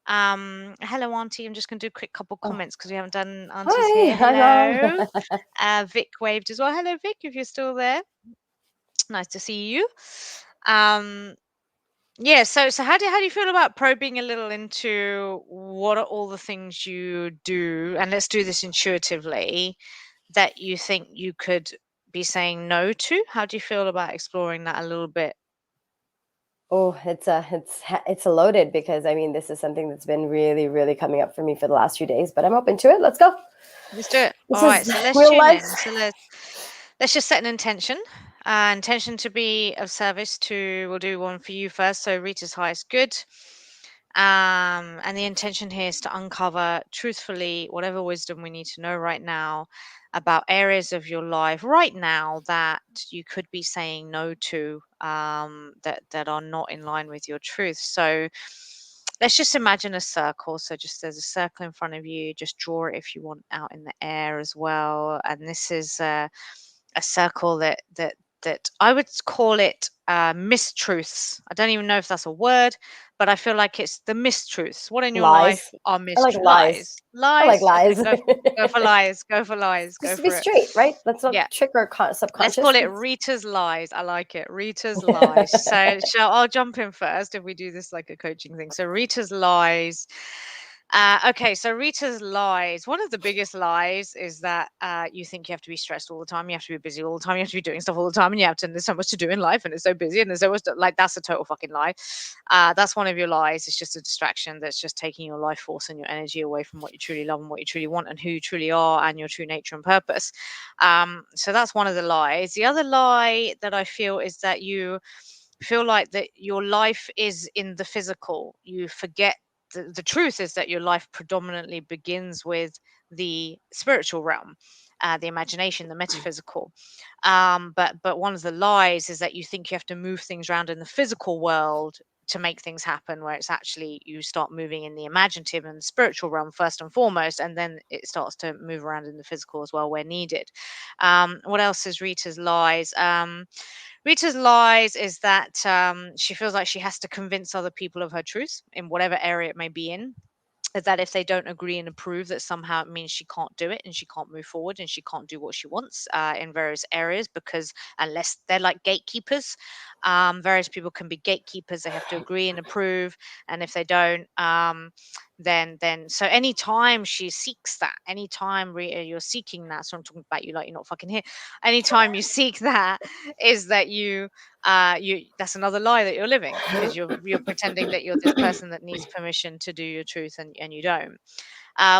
Hello, Auntie. I'm just going to do a quick couple oh, comments because we haven't done Auntie's hi, here. hi, mom. Hello. Vic waved as well. Hello, Vic, if you're still there. Nice to see you. Um, yeah, so how do you feel about probing a little into what are all the things you do, and let's do this intuitively, that you think you could be saying no to? How do you feel about exploring that a little bit? Oh, it's a loaded because I mean this is something that's been really, really coming up for me for the last few days, but I'm open to it. Let's go. Let's do it. This All right, is so let's real tune life. in. So let's just set an intention. Intention to be of service to, we'll do one for you first. So Rita's highest good. And the intention here is to uncover truthfully whatever wisdom we need to know right now about areas of your life right now that you could be saying no to, that are not in line with your truth. So let's just imagine a circle. So just there's a circle in front of you. Just draw it if you want out in the air as well. And this is a circle that I would call it mistruths. I don't even know if that's a word, but I feel like it's the mistruths. What in your life Lies. are I like lies. lies? I like Lies. Okay, lies. go for lies. Go for lies. Just Go to be for it. straight, right? Let's Yeah. not trick our Let's subconscious. call it Rita's lies. I like it. Rita's lies. So I'll jump in first if we do this like a coaching thing. So Rita's lies. Okay, so Rita's lies. One of the biggest lies is that you think you have to be stressed all the time. You have to be busy all the time. You have to be doing stuff all the time, and there's so much to do in life, and it's so busy, and there's so much like that's a total fucking lie. That's one of your lies. It's just a distraction that's just taking your life force and your energy away from what you truly love and what you truly want and who you truly are and your true nature and purpose. So that's one of the lies. The other lie that I feel is that you feel like that your life is in the physical. You forget the truth is that your life predominantly begins with the spiritual realm, the imagination, the metaphysical. But one of the lies is that you think you have to move things around in the physical world to make things happen, where it's actually you start moving in the imaginative and spiritual realm first and foremost, and then it starts to move around in the physical as well where needed. What else is Rita's lies? Rita's lies is that she feels like she has to convince other people of her truth in whatever area it may be in, that if they don't agree and approve, that somehow it means she can't do it and she can't move forward and she can't do what she wants in various areas, because unless they're like gatekeepers, various people can be gatekeepers. They have to agree and approve, and if they don't, then so anytime she seeks that, anytime you're seeking that, so I'm talking about you like you're not fucking here, anytime you seek that, is that you that's another lie that you're living, because you're pretending that you're this person that needs permission to do your truth, and you don't.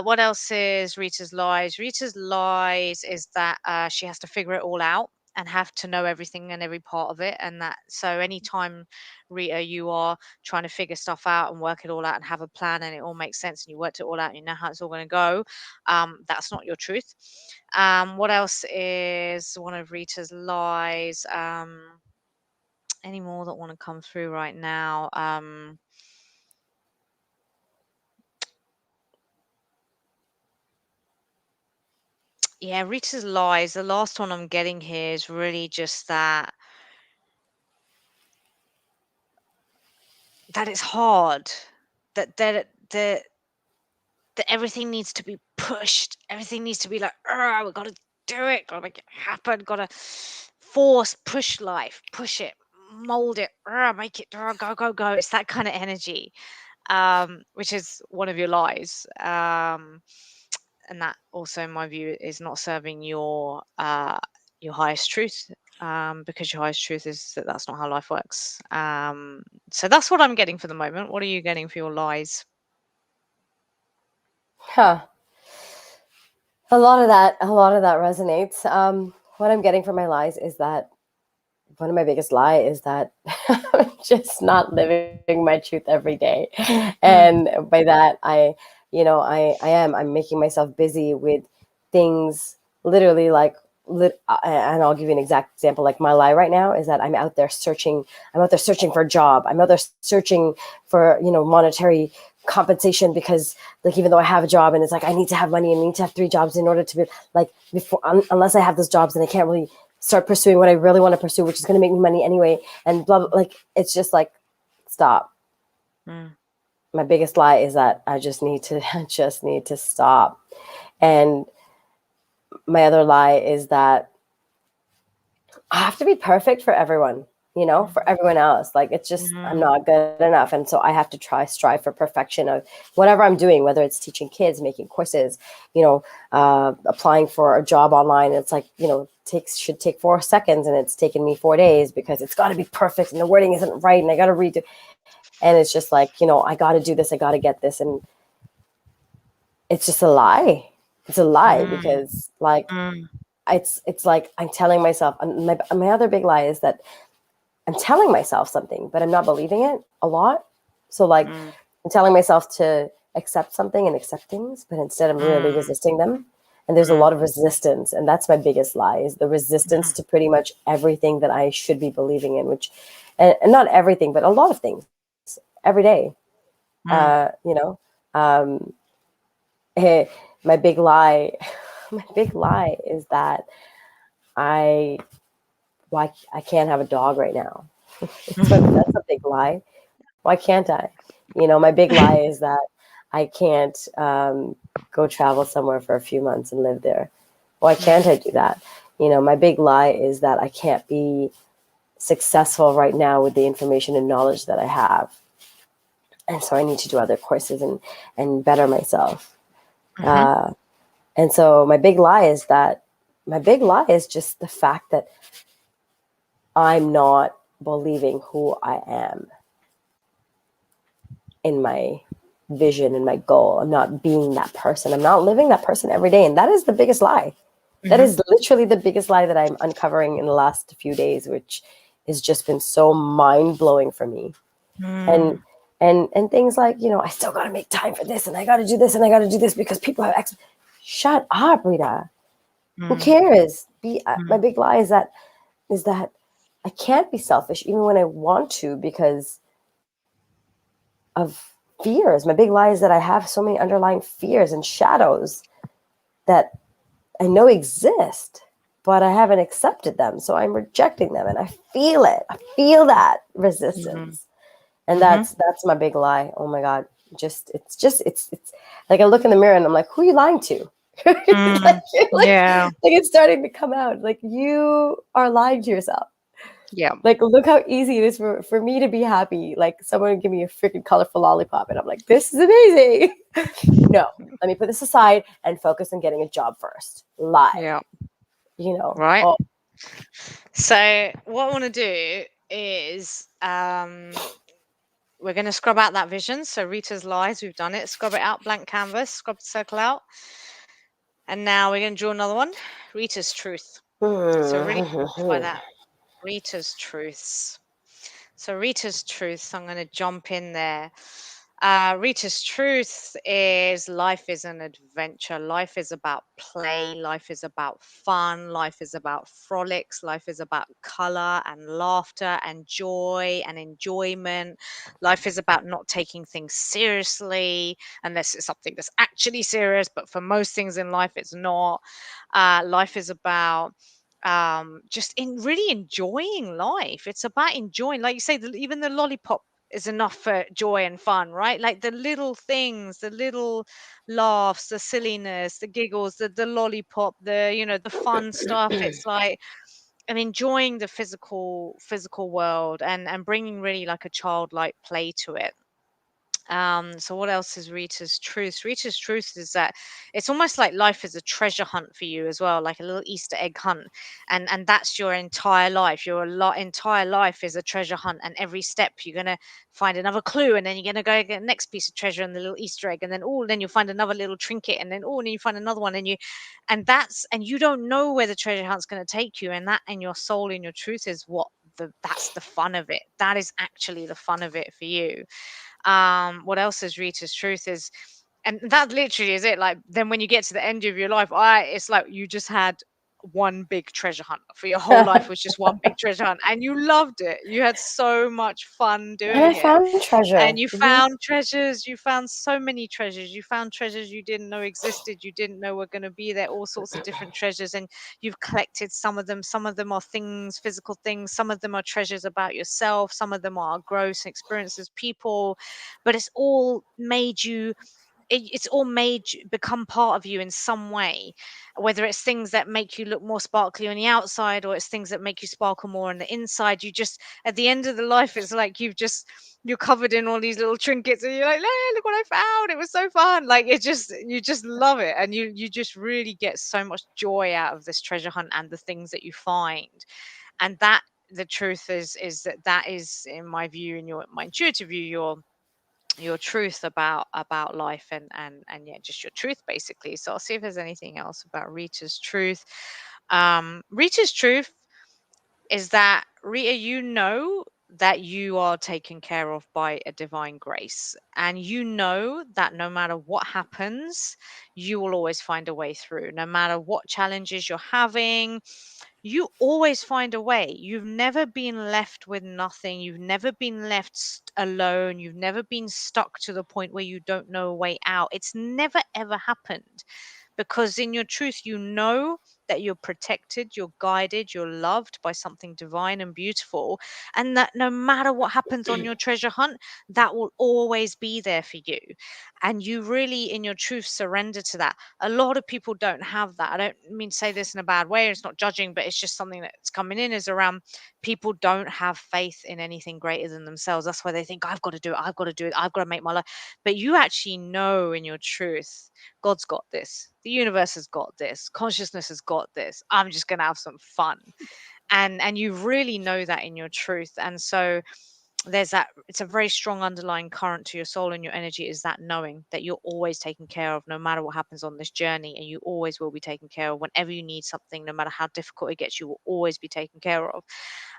What else is Rita's lies? Rita's lies is that she has to figure it all out and have to know everything and every part of it. And that, so anytime, Rita, you are trying to figure stuff out and work it all out and have a plan and it all makes sense and you worked it all out and you know how it's all going to go, that's not your truth. What else is one of Rita's lies? Any more that want to come through right now? Yeah, Rita's lies. The last one I'm getting here is really just that that it's hard, that everything needs to be pushed. Everything needs to be like, we got to do it, got to make it happen, got to push life, push it, mold it, make it, go, go, go. It's that kind of energy, which is one of your lies. And that also, in my view, is not serving your highest truth. Because your highest truth is that that's not how life works. So that's what I'm getting for the moment. What are you getting for your lies? Huh. A lot of that resonates. What I'm getting from my lies is that one of my biggest lie is that I'm just not living my truth every day. Mm, And by that, I'm making myself busy with things literally like, and I'll give you an exact example. Like my lie right now is that I'm out there searching for a job. I'm out there searching for, monetary compensation because like, even though I have a job and it's like, I need to have money and I need to have 3 jobs in order to be like, before, unless I have those jobs, then I can't really start pursuing what I really want to pursue, which is going to make me money anyway. And blah, blah, like, it's just like, stop. mm, My biggest lie is that I just need to stop. And my other lie is that I have to be perfect for everyone, for everyone else. Like, it's just, I'm mm, not good enough. And so I have to strive for perfection of whatever I'm doing, whether it's teaching kids, making courses, applying for a job online. It's like, should take 4 seconds and it's taken me 4 days because it's got to be perfect and the wording isn't right. And I got to redo. And it's just like, I got to do this. I got to get this. And it's just a lie. It's a lie mm, because like, mm, it's like I'm telling myself, and my other big lie is that I'm telling myself something, but I'm not believing it a lot. So like mm, I'm telling myself to accept something and accept things, but instead I'm really mm, resisting them. And there's a mm, lot of resistance. And that's my biggest lie is the resistance mhm, to pretty much everything that I should be believing in, which, and not everything, but a lot of things every day. mm, Um, my big lie, my big lie is that I, why I can't have a dog right now. That's a big lie. Why can't I? My big lie is that I can't go travel somewhere for a few months and live there. Why can't I do that? My big lie is that I can't be successful right now with the information and knowledge that I have. And so I need to do other courses and better myself. mhm, Uh, and so my big lie is just the fact that I'm not believing who I am in my vision and my goal. I'm not being that person. I'm not living that person every day. And that is the biggest lie. That mhm, is literally the biggest lie that I'm uncovering in the last few days, which has just been so mind blowing for me. And mm, and things like, I still gotta make time for this and I gotta do this and I gotta do this because people have shut up, Rita. Who mm, cares? My mm, big lie is that I can't be selfish even when I want to because of fears. My big lie is that I have so many underlying fears and shadows that I know exist, but I haven't accepted them. So I'm rejecting them and I feel it. I feel that mhm, resistance. And mhm. that's my big lie. Oh my God. It's like I look in the mirror and I'm like, who are you lying to? Mm, yeah, like it's starting to come out. Like you are lying to yourself. yeah. Like, look how easy it is for me to be happy. Like, someone would give me a freaking colorful lollipop, and I'm like, this is amazing. No, let me put this aside and focus on getting a job first. Lie, Yeah, you know. right. Oh, So what I want to do is we're going to scrub out that vision. So Rita's lies, we've done it. Scrub it out, blank canvas, scrub the circle out. And now we're going to draw another one. Rita's truth. So really by that, Rita's truths. So Rita's truth, I'm going to jump in there. Rita's truth is life is an adventure. Life is about play. Life is about fun. Life is about frolics. Life is about color and laughter and joy and enjoyment. Life is about not taking things seriously unless it's something that's actually serious. But for most things in life, it's not. Life is about just in really enjoying life. It's about enjoying, like you say, even the lollipop is enough for joy and fun, right? Like the little things, the little laughs, the silliness, the giggles, the lollipop, the fun stuff. It's like, and enjoying the physical world, and bringing really like a childlike play to it. So what else is Rita's truth? Rita's truth is that it's almost like life is a treasure hunt for you as well, like a little Easter egg hunt. And that's your entire life. Your entire life is a treasure hunt, and every step you're gonna find another clue, and then you're gonna go get the next piece of treasure and the little Easter egg, and then you'll find another little trinket, and then you find another one, and you don't know where the treasure hunt's gonna take you, and your soul and your truth is that's the fun of it. That is actually the fun of it for you. What else is Rita's truth is, and that literally is it. Like, then when you get to the end of your life, it's like you just had one big treasure hunt for your whole life, was just one big treasure hunt, and you loved it. You had so much fun And I doing it, found treasure. and you found treasures. You found so many treasures. You found treasures you didn't know existed. You didn't know were going to be there. All sorts of different treasures, and you've collected some of them. Some of them are things, physical things. Some of them are treasures about yourself. Some of them are growth experiences, people. But it's all made you become part of you in some way, whether it's things that make you look more sparkly on the outside, or it's things that make you sparkle more on the inside. You just, at the end of the life, it's like you're covered in all these little trinkets, and you're like, hey, look what I found, it was so fun. Like, you just love it, and you just really get so much joy out of this treasure hunt and the things that you find. And that, the truth is that is, in my view, in my intuitive view, your truth about life, and yeah, just your truth, basically. So I'll see if there's anything else about Rita's truth. Rita's truth is that, Rita, you know that you are taken care of by a divine grace, and you know that no matter what happens, you will always find a way through. No matter what challenges you're having, you always find a way. You've never been left with nothing. You've never been left alone. You've never been stuck to the point where you don't know a way out. It's never ever happened, because in your truth, you know that you're protected, you're guided, you're loved by something divine and beautiful, and that no matter what happens on your treasure hunt, that will always be there for you. And you really, in your truth, surrender to that. A lot of people don't have that. I don't mean to say this in a bad way, it's not judging, but it's just something that's coming in, is around people don't have faith in anything greater than themselves. That's why they think, I've got to do it, I've got to do it, I've got to make my life. But you actually know in your truth, God's got this. The universe has got this. Consciousness has got this. I'm just going to have some fun. And you really know that in your truth. And so there's that, it's a very strong underlying current to your soul and your energy, is that knowing that you're always taken care of no matter what happens on this journey, and you always will be taken care of. Whenever you need something, no matter how difficult it gets, you will always be taken care of.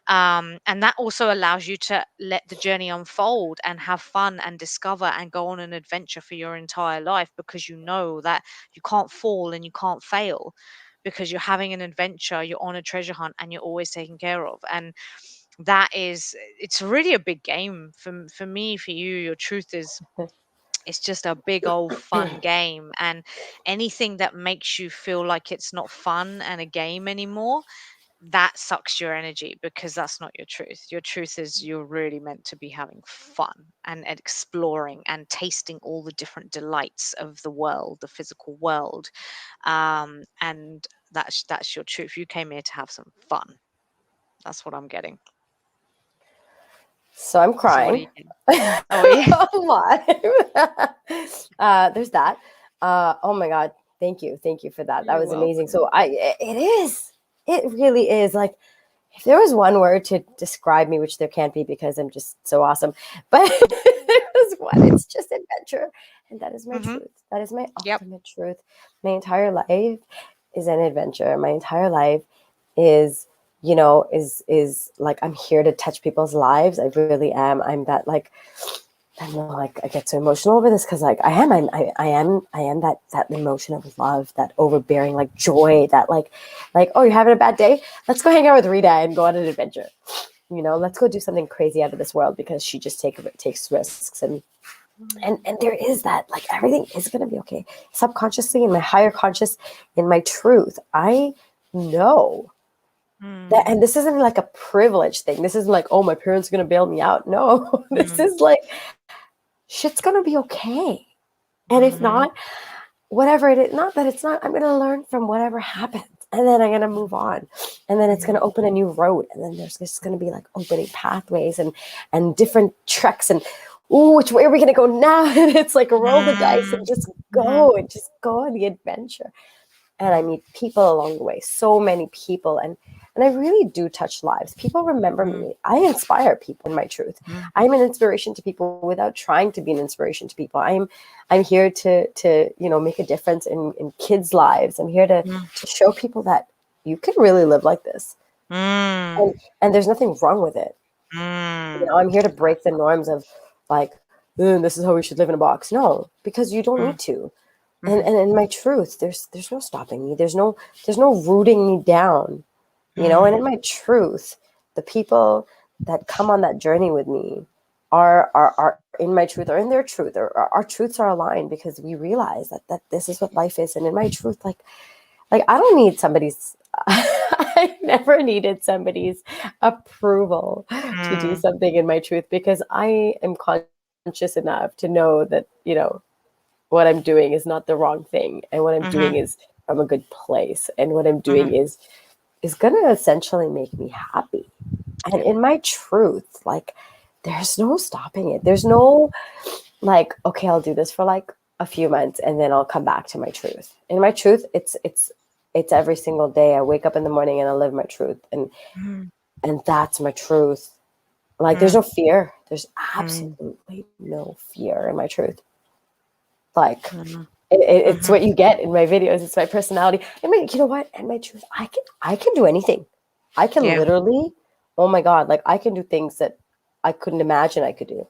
And that also allows you to let the journey unfold and have fun and discover and go on an adventure for your entire life, because you know that you can't fall and you can't fail, because you're having an adventure, you're on a treasure hunt, and you're always taken care of. And it's really a big game for me, for you. Your truth is, it's just a big old fun game. And anything that makes you feel like it's not fun and a game anymore, that sucks your energy, because that's not your truth. Your truth is, you're really meant to be having fun and exploring and tasting all the different delights of the world, the physical world. And that's your truth. You came here to have some fun. That's what I'm getting. So I'm So what are you crying getting? Oh yeah. live. There's that. Oh my God. Thank you for that. That You're was amazing. welcome. So it really is, like, if there was one word to describe me, which there can't be because I'm just so awesome, but it's just adventure. And that is my Mm-hmm. truth. That is my Yep. ultimate truth. My entire life is an adventure. My entire life is, is like, I'm here to touch people's lives. I really am. I'm that, like, I don't know, like, I get so emotional over this because, like, I am that emotion of love, that overbearing, like, joy, that like, oh, you're having a bad day? Let's go hang out with Rita and go on an adventure. Let's go do something crazy out of this world, because she just takes risks. And there is that, like, everything is going to be okay. Subconsciously, in my higher conscious, in my truth, I know Mm. And this isn't like a privilege thing. This isn't like, oh, my parents are going to bail me out. No, this Mm. is like, shit's going to be okay. And if Mhm. not, whatever it is, not that it's not, I'm going to learn from whatever happens. And then I'm going to move on. And then it's going Mhm. to open a new road. And then there's just going to be like opening pathways and different treks. And, ooh, which way are we going to go now? And it's like roll the dice Mm. and just Mhm. go and just go on the adventure. And I meet people along the way, so many people. And I really do touch lives. People remember Mm. me. I inspire people in my truth. Mm. I'm an inspiration to people without trying to be an inspiration to people. I'm here to make a difference in kids' lives. I'm here Mm. to show people that you can really live like this. Mm. And there's nothing wrong with it. Mm. I'm here to I love break the norms of like, this is how we should live in a box. No, because you don't that. need to. And Mhm. and in my truth, there's no stopping me. There's no rooting me down. And Mm. in my truth, the people that come on that journey with me are in my truth or in their truth, or our truths are aligned because we realize that this is what life is. And in my truth, like I don't need somebody's I never needed somebody's approval to do Mm. something in my truth because I am conscious enough to know that, what I'm doing is not the wrong thing. And what I'm doing Mhm. is from a good place. And what I'm doing Mhm. is gonna essentially make me happy. And Yeah. in my truth, like there's no stopping it. There's no like, okay, I'll do this for like a few months and then I'll come back to my truth. In my truth, it's every single day. I wake up in the morning and I live my truth. Mm. And that's my truth. Like there's Mm. no fear. There's Mm. absolutely no fear in my truth. Like Mhm. it's Mhm. what you get in my videos. It's my personality. And you know what? And my truth, I can do anything. I can Yeah. literally, oh my God, like I can do things that I couldn't imagine I could do.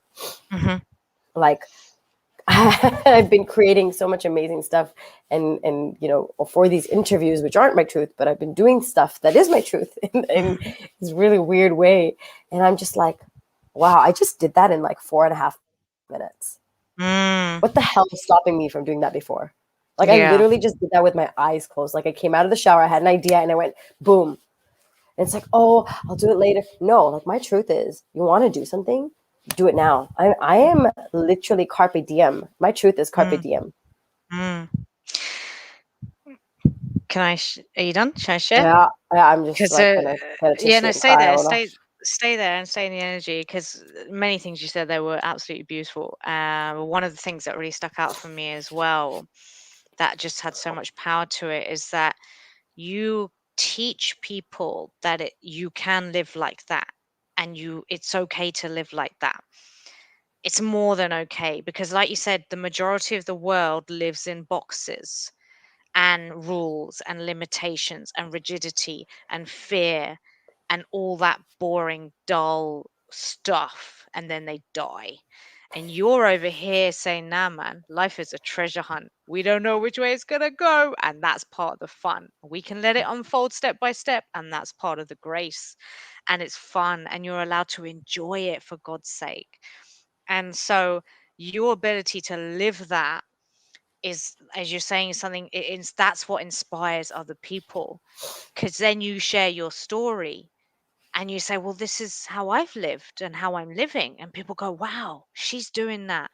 Mhm. Like I've been creating so much amazing stuff and for these interviews, which aren't my truth, but I've been doing stuff that is my truth in Mhm. this really weird way. And I'm just like, wow, I just did that in like 4.5 minutes. Mm. What the hell is stopping me from doing that before? Like I Yeah. literally just did that with my eyes closed. Like I came out of the shower, I had an idea, and I went boom. And it's like, oh, I'll do it later. No, like my truth is, you want to do something, do it now. I am literally carpe diem. My truth is carpe Mm. diem. Mm. Are you done? Should I share? I'm just Because like gonna get a yeah, tissue no, and stay cry. I there, don't know. stay there, and stay in the energy. Because many things you said there were absolutely beautiful. One of the things that really stuck out for me as well, that just had so much power to it, is that you teach people that you can live like that, and it's okay to live like that. It's more than okay because, like you said, the majority of the world lives in boxes and rules and limitations and rigidity and fear and all that boring, dull stuff. And then they die. And you're over here saying, nah, man, life is a treasure hunt. We don't know which way it's going to go. And that's part of the fun. We can let it unfold step by step. And that's part of the grace. And it's fun. And you're allowed to enjoy it for God's sake. And so your ability to live that is, as you're saying, something that's what inspires other people, because then you share your story and you say, well, this is how I've lived and how I'm living, and people go, wow, she's doing that.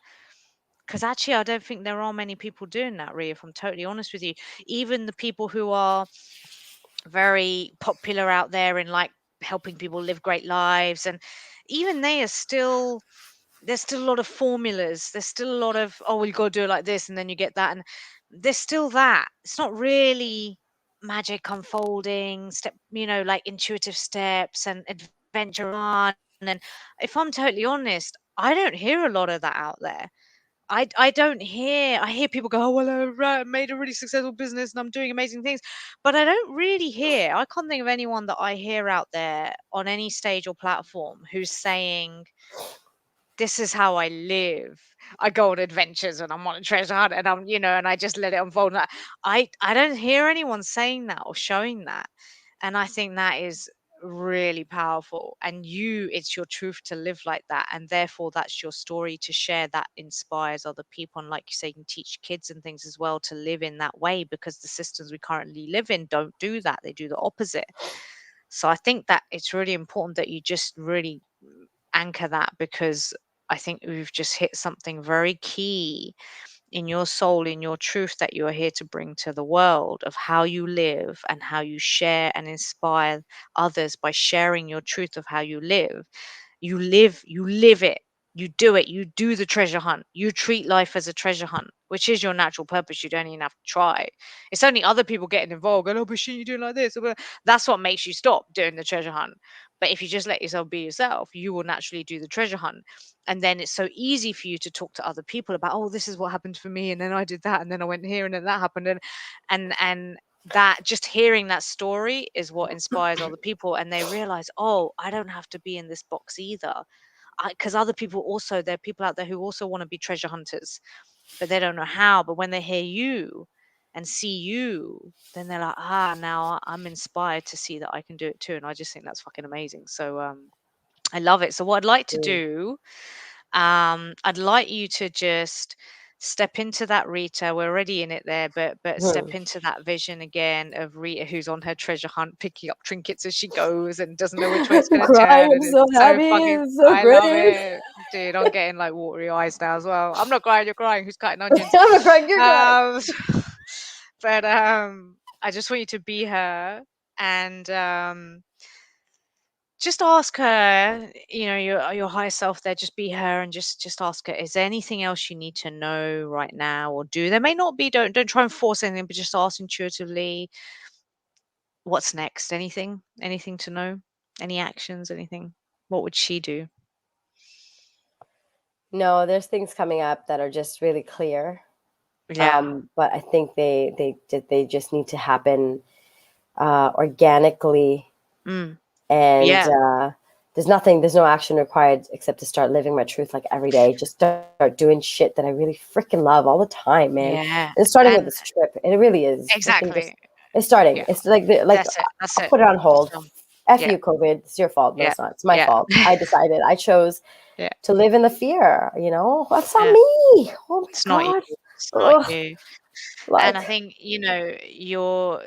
Because actually I don't think there are many people doing that, Ria, if I'm totally honest with you. Even the people who are very popular out there in like helping people live great lives, and even they are still, there's still a lot of formulas. There's still a lot of, oh, well, you got to do it like this, and then you get that, and there's still that. It's not really magic unfolding, like intuitive steps and adventure on. And if I'm totally honest, I don't hear a lot of that out there. I hear people go, oh, well, I made a really successful business and I'm doing amazing things, but I don't really hear. I can't think of anyone that I hear out there on any stage or platform who's saying, this is how I live. I go on adventures and I'm on a treasure hunt and and I just let it unfold. And I don't hear anyone saying that or showing that. And I think that is really powerful. And it's your truth to live like that. And therefore that's your story to share that inspires other people. And like you say, you can teach kids and things as well to live in that way, because the systems we currently live in don't do that. They do the opposite. So I think that it's really important that you just really anchor that, because I think we've just hit something very key in your soul, in your truth that you are here to bring to the world, of how you live and how you share and inspire others by sharing your truth of how you live it, you do it, you do the treasure hunt, you treat life as a treasure hunt, which is your natural purpose. You don't even have to try. It's only other people getting involved going, oh, but shouldn't you doing like this? That's what makes you stop doing the treasure hunt. But if you just let yourself be yourself, you will naturally do the treasure hunt. And then it's so easy for you to talk to other people about, oh, this is what happened for me, and then I did that, and then I went here, and then that happened. And that, just hearing that story is what inspires other people, and they realize, oh, I don't have to be in this box either. Because other people also, there are people out there who also want to be treasure hunters, but they don't know how. But when they hear you and see you, then they're like, now I'm inspired to see that I can do it too. And I just think that's fucking amazing. So I love it. So what I'd like to Mm. do, I'd like you to just step into that Rita. We're already in it there, but step into that vision again of Rita who's on her treasure hunt, picking up trinkets as she goes and doesn't know which way it's I'm going to crying. turn. I'm And so it's so happy. fucking, It's so I love great. it, dude. I'm getting like watery eyes now as well. I'm not crying. You're crying. Who's cutting onions? I'm not crying. You're crying. Um, but I just want you to be her, and just ask her, your higher self there, just be her, and just ask her, is there anything else you need to know right now or do? There may not be. Don't try and force anything, but just ask intuitively, what's next? Anything to know? Any actions? Anything? What would she do? No, there's things coming up that are just really clear. Yeah. But I think they just need to happen organically, Mm. and Yeah. there's no action required except to start living my truth like every day. Just start doing shit that I really freaking love all the time, man. Yeah. And starting with And this trip, it really is freaking just. exactly. It's starting. Yeah. It's like That's it. That's I'll it. put it on Just hold. F yeah. you, COVID. It's your fault. No, Yeah. it's not. It's my Yeah. fault. I decided. I chose Yeah. to live in the fear. That's not Yeah. me. Oh my It's not you. god. It's not Ugh, you. And I like. think,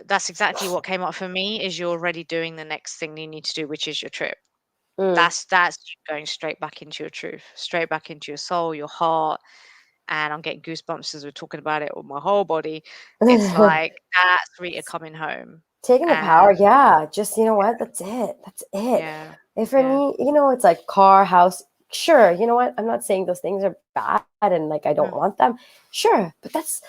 that's exactly what came up for me, is you're already doing the next thing you need to do, which is your trip. Mm. That's going straight back into your truth, straight back into your soul, your heart. And I'm getting goosebumps as we're talking about it on my whole body. It's like, that's Rita coming home. Taking the power, And yeah. Just what? That's it. That's it. yeah, And for yeah. me, it's like car, house. Sure, you know what? I'm not saying those things are bad and like I don't Mm, want them. Sure, but that's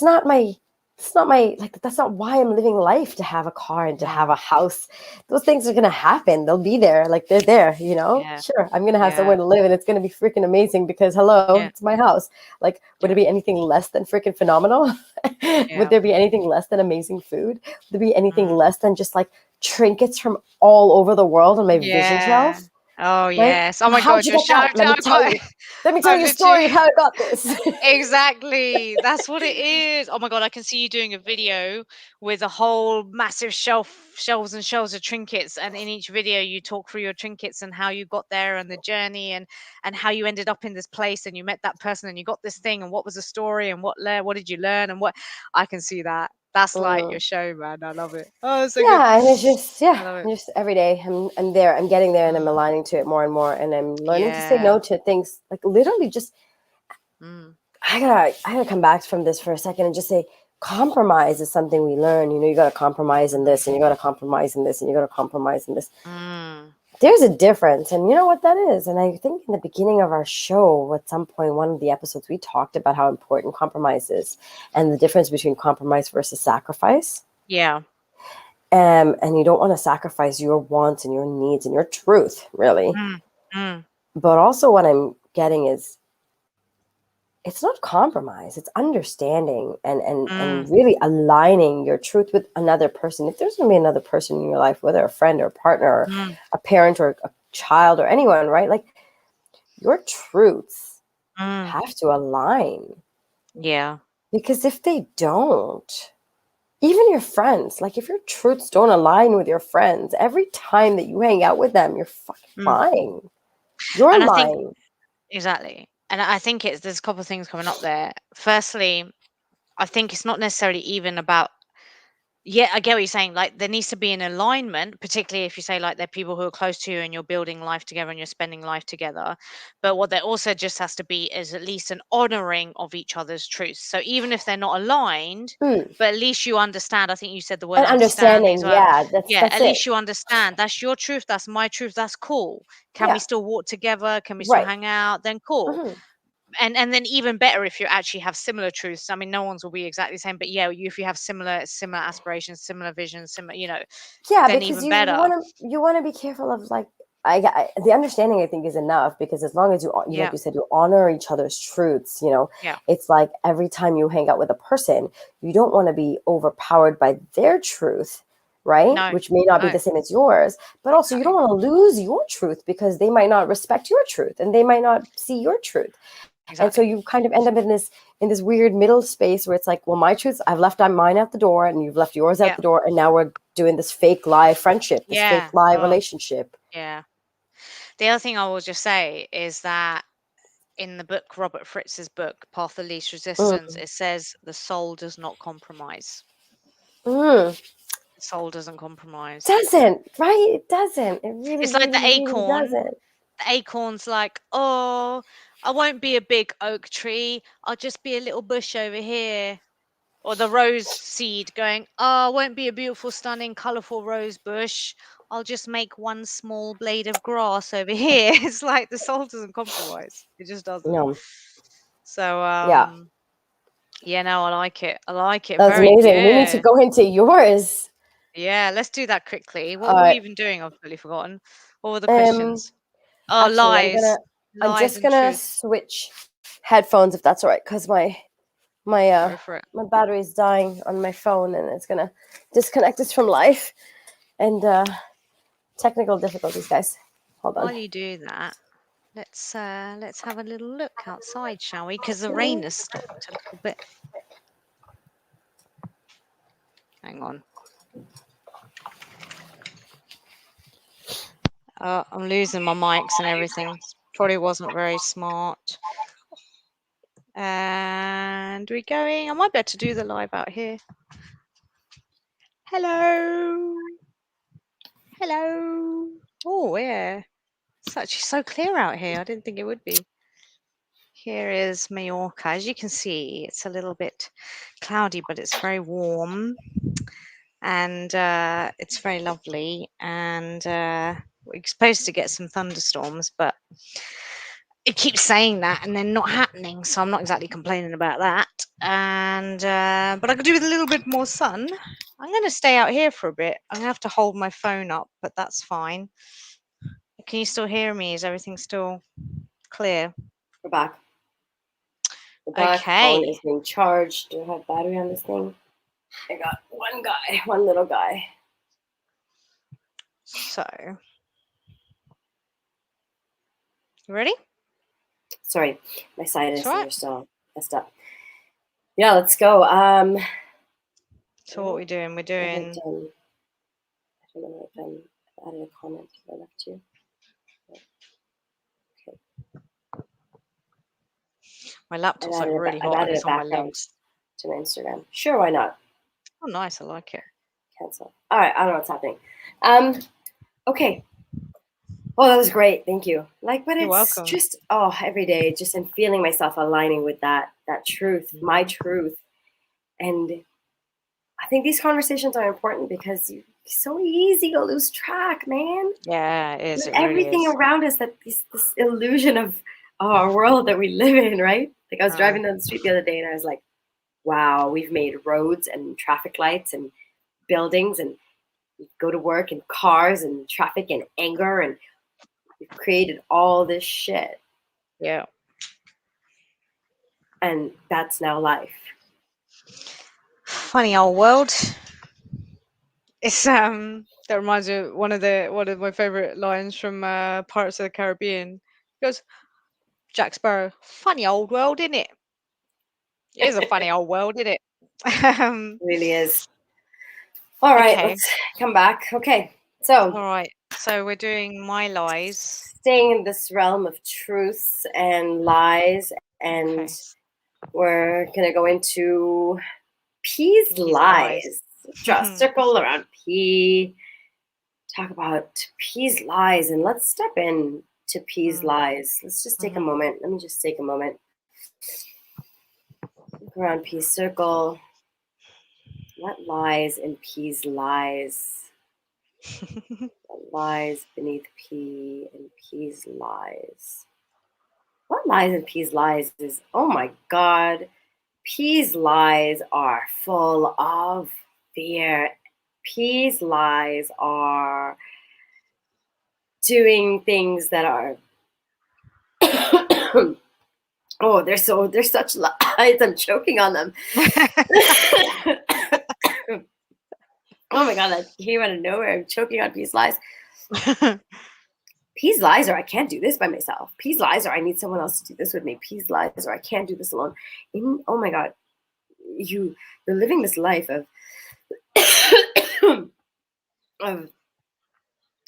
not my that's not why I'm living life, to have a car and to have no. a house. Those things are gonna happen. They'll be there. Like they're there. Yeah, Sure, I'm gonna have yeah, somewhere to live and it's gonna be freaking amazing because hello, yeah, it's my house. Like, would it yeah, be anything less than freaking phenomenal? Would yeah. there be anything less than amazing food? Would there be anything Mm, less than just like trinkets from all over the world on my vision yeah. shelf? Oh, Right? yes. Oh And my how'd God, you you're get that? shouting. Let me I've tell got, you. Let me tell I've you a literally, story of how I got this. exactly. That's what it is. Oh my God, I can see you doing a video with a whole massive shelves and shelves of trinkets. And in each video, you talk through your trinkets and how you got there and the journey, and how you ended up in this place and you met that person and you got this thing, and what was the story and what did you learn, and what. I can see that. That's like your Mm. show, man. I love it. Oh, so good. Yeah, and it's just I love it. just every day I'm there. I'm getting there and I'm Mm, aligning to it more and more, and I'm learning to say yeah. no to things. Like literally, just Mm, I gotta come back from this for a second and just say compromise is something we learn. You gotta compromise in mm, this, and you gotta compromise in this, and you gotta compromise in this. mm, There's a difference, and you know what that is. And I think in the beginning of our show, at some point, one of the episodes, we talked about how important compromise is and the difference between compromise versus sacrifice. yeah. And you don't want to sacrifice your wants and your needs and your truth, really. Mm, mm, But also, what I'm getting is it's not compromise, it's understanding and mm, really aligning your truth with another person. If there's going to be another person in your life, whether a friend or a partner or mm, a parent or a child or anyone, right? Like your truths mm. have to align, Yeah. because if they don't, even your friends, like if your truths don't align with your friends, every time that you hang out with them, you're fucking Mm. lying. You're And I think lying. exactly. And I think there's a couple of things coming up there. Firstly, I think it's not necessarily even about Yeah, I get what you're saying. Like there needs to be an alignment, particularly if you say like they're people who are close to you and you're building life together and you're spending life together. But what there also just has to be is at least an honoring of each other's truths. So even if they're not aligned, Mm. but at least you understand. I think you said the word An understanding as understanding, well. yeah, Yeah, that's at it. least you understand. That's your truth. That's my truth. That's cool. Can we Yeah, still walk together? Can we still right. hang out? Then cool. Hmm. And then even better if you actually have similar truths. I mean, no one's will be exactly the same, but yeah, if you have similar aspirations, similar visions, similar, Yeah, then because even you better. want to be careful of like the understanding I think is enough because as long as you like Yeah, you said you honor each other's truths, yeah. it's like every time you hang out with a person, you don't want to be overpowered by their truth, right? No, Which may not be no, the same as yours, but also you don't exactly, want to lose your truth because they might not respect your truth and they might not see your truth. And so exactly. you kind of end up in this weird middle space where it's like, well, my truth, I've left mine at the door, and you've left yours at Yeah, the door, and now we're doing this fake lie friendship, this fake yeah. lie Oh, relationship. yeah. The other thing I will just say is that in the book, Robert Fritz's book, Path of Least Resistance, Mm. it says the soul does not compromise. Mm. The soul doesn't compromise. Doesn't, right? It doesn't. It really, It's like the really, really acorn. doesn't. The acorn's like, oh, I won't be a big oak tree. I'll just be a little bush over here. Or the rose seed going, oh, I won't be a beautiful, stunning, colourful rose bush. I'll just make one small blade of grass over here. It's like the soul doesn't compromise. It just doesn't. No. So, Yeah. yeah, no, I like it. I like it. That's Very amazing. We need to good. go into yours. Yeah, let's do that quickly. What All were we right. even doing? I've totally forgotten. What were the Um, questions? Oh, Actually, lies. I'm Lies just and gonna truth. switch headphones if that's all right, because my Go for it. my battery's dying on my phone and it's gonna disconnect us from life and technical difficulties, guys. Hold on. While you do that, let's have a little look outside, shall we? Because the rain has stopped a little bit. Hang on. I'm losing my mics and everything. Probably wasn't very smart. And we're going. I might be able to do the live out here. Hello. Hello. Oh, yeah. It's actually so clear out here. I didn't think it would be. Here is Mallorca. As you can see, it's a little bit cloudy, but it's very warm. And it's very lovely. And we're supposed to get some thunderstorms, but it keeps saying that and then not happening. So I'm not exactly complaining about that. And but I could do with a little bit more sun. I'm going to stay out here for a bit. I'm going to have to hold my phone up, but that's fine. Can you still hear me? Is everything still clear? We're back. We're back. Phone Okay. is being charged. Do I have battery on this thing? I got one little guy. So, you ready? Sorry, my That's sinuses right. are still messed up. Yeah, let's go. So what we're doing? We're I haven't doing. done. I don't know if I've done. I've added a comment if I left you. Okay. My laptop's like really I've hot and added a it's on my background legs. to my Instagram. Sure, why not? Oh, nice. I like it. Cancel. All right, I don't know what's happening. Okay. Oh, that was great. Thank you. But You're it's welcome. just every day, just I'm feeling myself aligning with that truth, my truth, and I think these conversations are important because it's so easy to lose track, man. Yeah, it is. With It really everything is. around us, that this illusion of our world that we live in, right? Like I was Uh, driving down the street the other day, and I was like, "Wow, we've made roads and traffic lights and buildings, and we go to work and cars and traffic and anger, and we've created all this shit, yeah. and that's now life." Funny old world. It's that reminds me of one of my favorite lines from Pirates of the Caribbean. He goes, Jack Sparrow, funny old world, isn't it? It is a funny old world, isn't it? um, Really is. All right, okay. let's come back. Okay, so All right. So we're doing my lies. staying in this realm of truths and lies, and Okay. we're gonna go into P's These lies. lies. Draw a circle around P. Talk about P's lies, and let's step in to P's lies. Let's just take a moment. Let me just take a moment. Look around P's circle. What lies in P's lies? What lies beneath P and P's lies? What lies in P's lies is, oh my God, P's lies are full of fear. P's lies are doing things that are oh, they're such lies. I'm choking on them. Oh my God, that came out of nowhere. I'm choking on P's lies. P's lies are I can't do this by myself. P's lies are I need someone else to do this with me. P's lies are I can't do this alone. Oh my God, you're living this life of of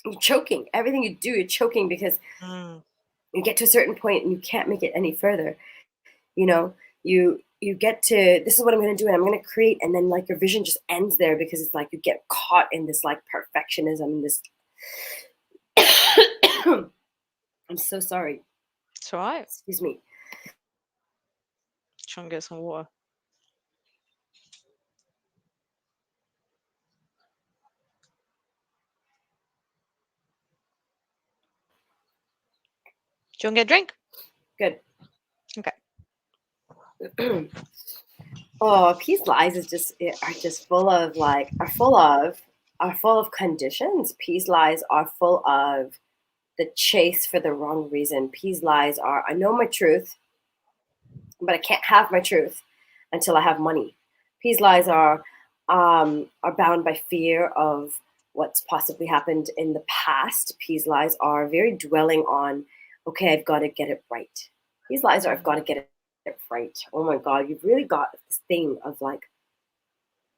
you're choking. Everything you do, you're choking because you get to a certain point and you can't make it any further. You know, you get to this is what I'm going to do and I'm going to create, and then like your vision just ends there because it's like you get caught in this like perfectionism and this. I'm so sorry. It's all right. Excuse me. Try and get some water. Do you want to get a drink? Good. Okay. Oh, Peace Lies is just are just full of like are full of conditions. Peace Lies are full of the chase for the wrong reason. Peace Lies are I know my truth, but I can't have my truth until I have money. Peace Lies are bound by fear of what's possibly happened in the past. Peace Lies are very dwelling on, okay, I've got to get it right. Peace Lies are I've got to get it right. Oh my God, you've really got this thing of like,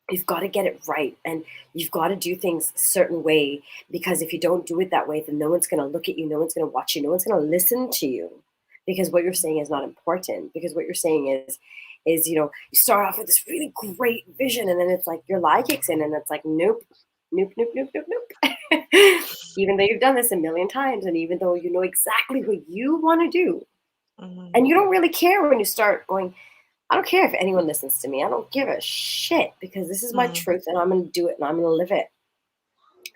you've got to get it right and you've got to do things a certain way, because if you don't do it that way, then no one's going to look at you, no one's going to watch you, no one's going to listen to you, because what you're saying is not important, because what you're saying is you start off with this really great vision and then it's like your lie kicks in and it's like nope, nope, nope, nope, nope, nope. Even though you've done this a million times and even though you know exactly what you want to do, and you don't really care when you start going, I don't care if anyone listens to me. I don't give a shit, because this is my truth and I'm going to do it and I'm going to live it.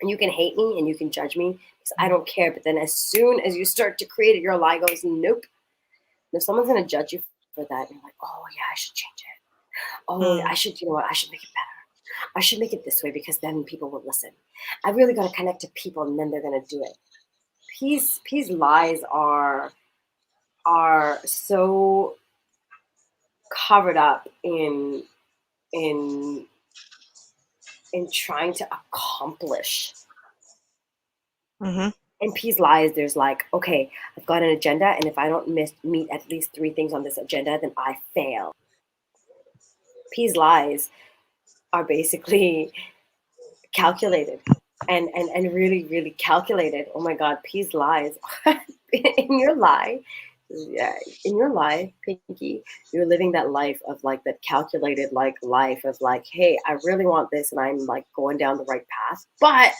And you can hate me and you can judge me because I don't care. But then as soon as you start to create it, your lie goes, nope. And if someone's going to judge you for that, you're like, oh yeah, I should change it. Oh, I should, you know what? I should make it better. I should make it this way because then people will listen. I really got to connect to people and then they're going to do it. Peace lies are so covered up in trying to accomplish. In P's lies, there's like, okay, I've got an agenda, and if I don't meet at least 3 things on this agenda, then I fail. P's lies are basically calculated and really, really calculated. Oh my God, P's lies. in your lie, Pinky, you're living that life of like that calculated like life of like, hey, I really want this and I'm like going down the right path, but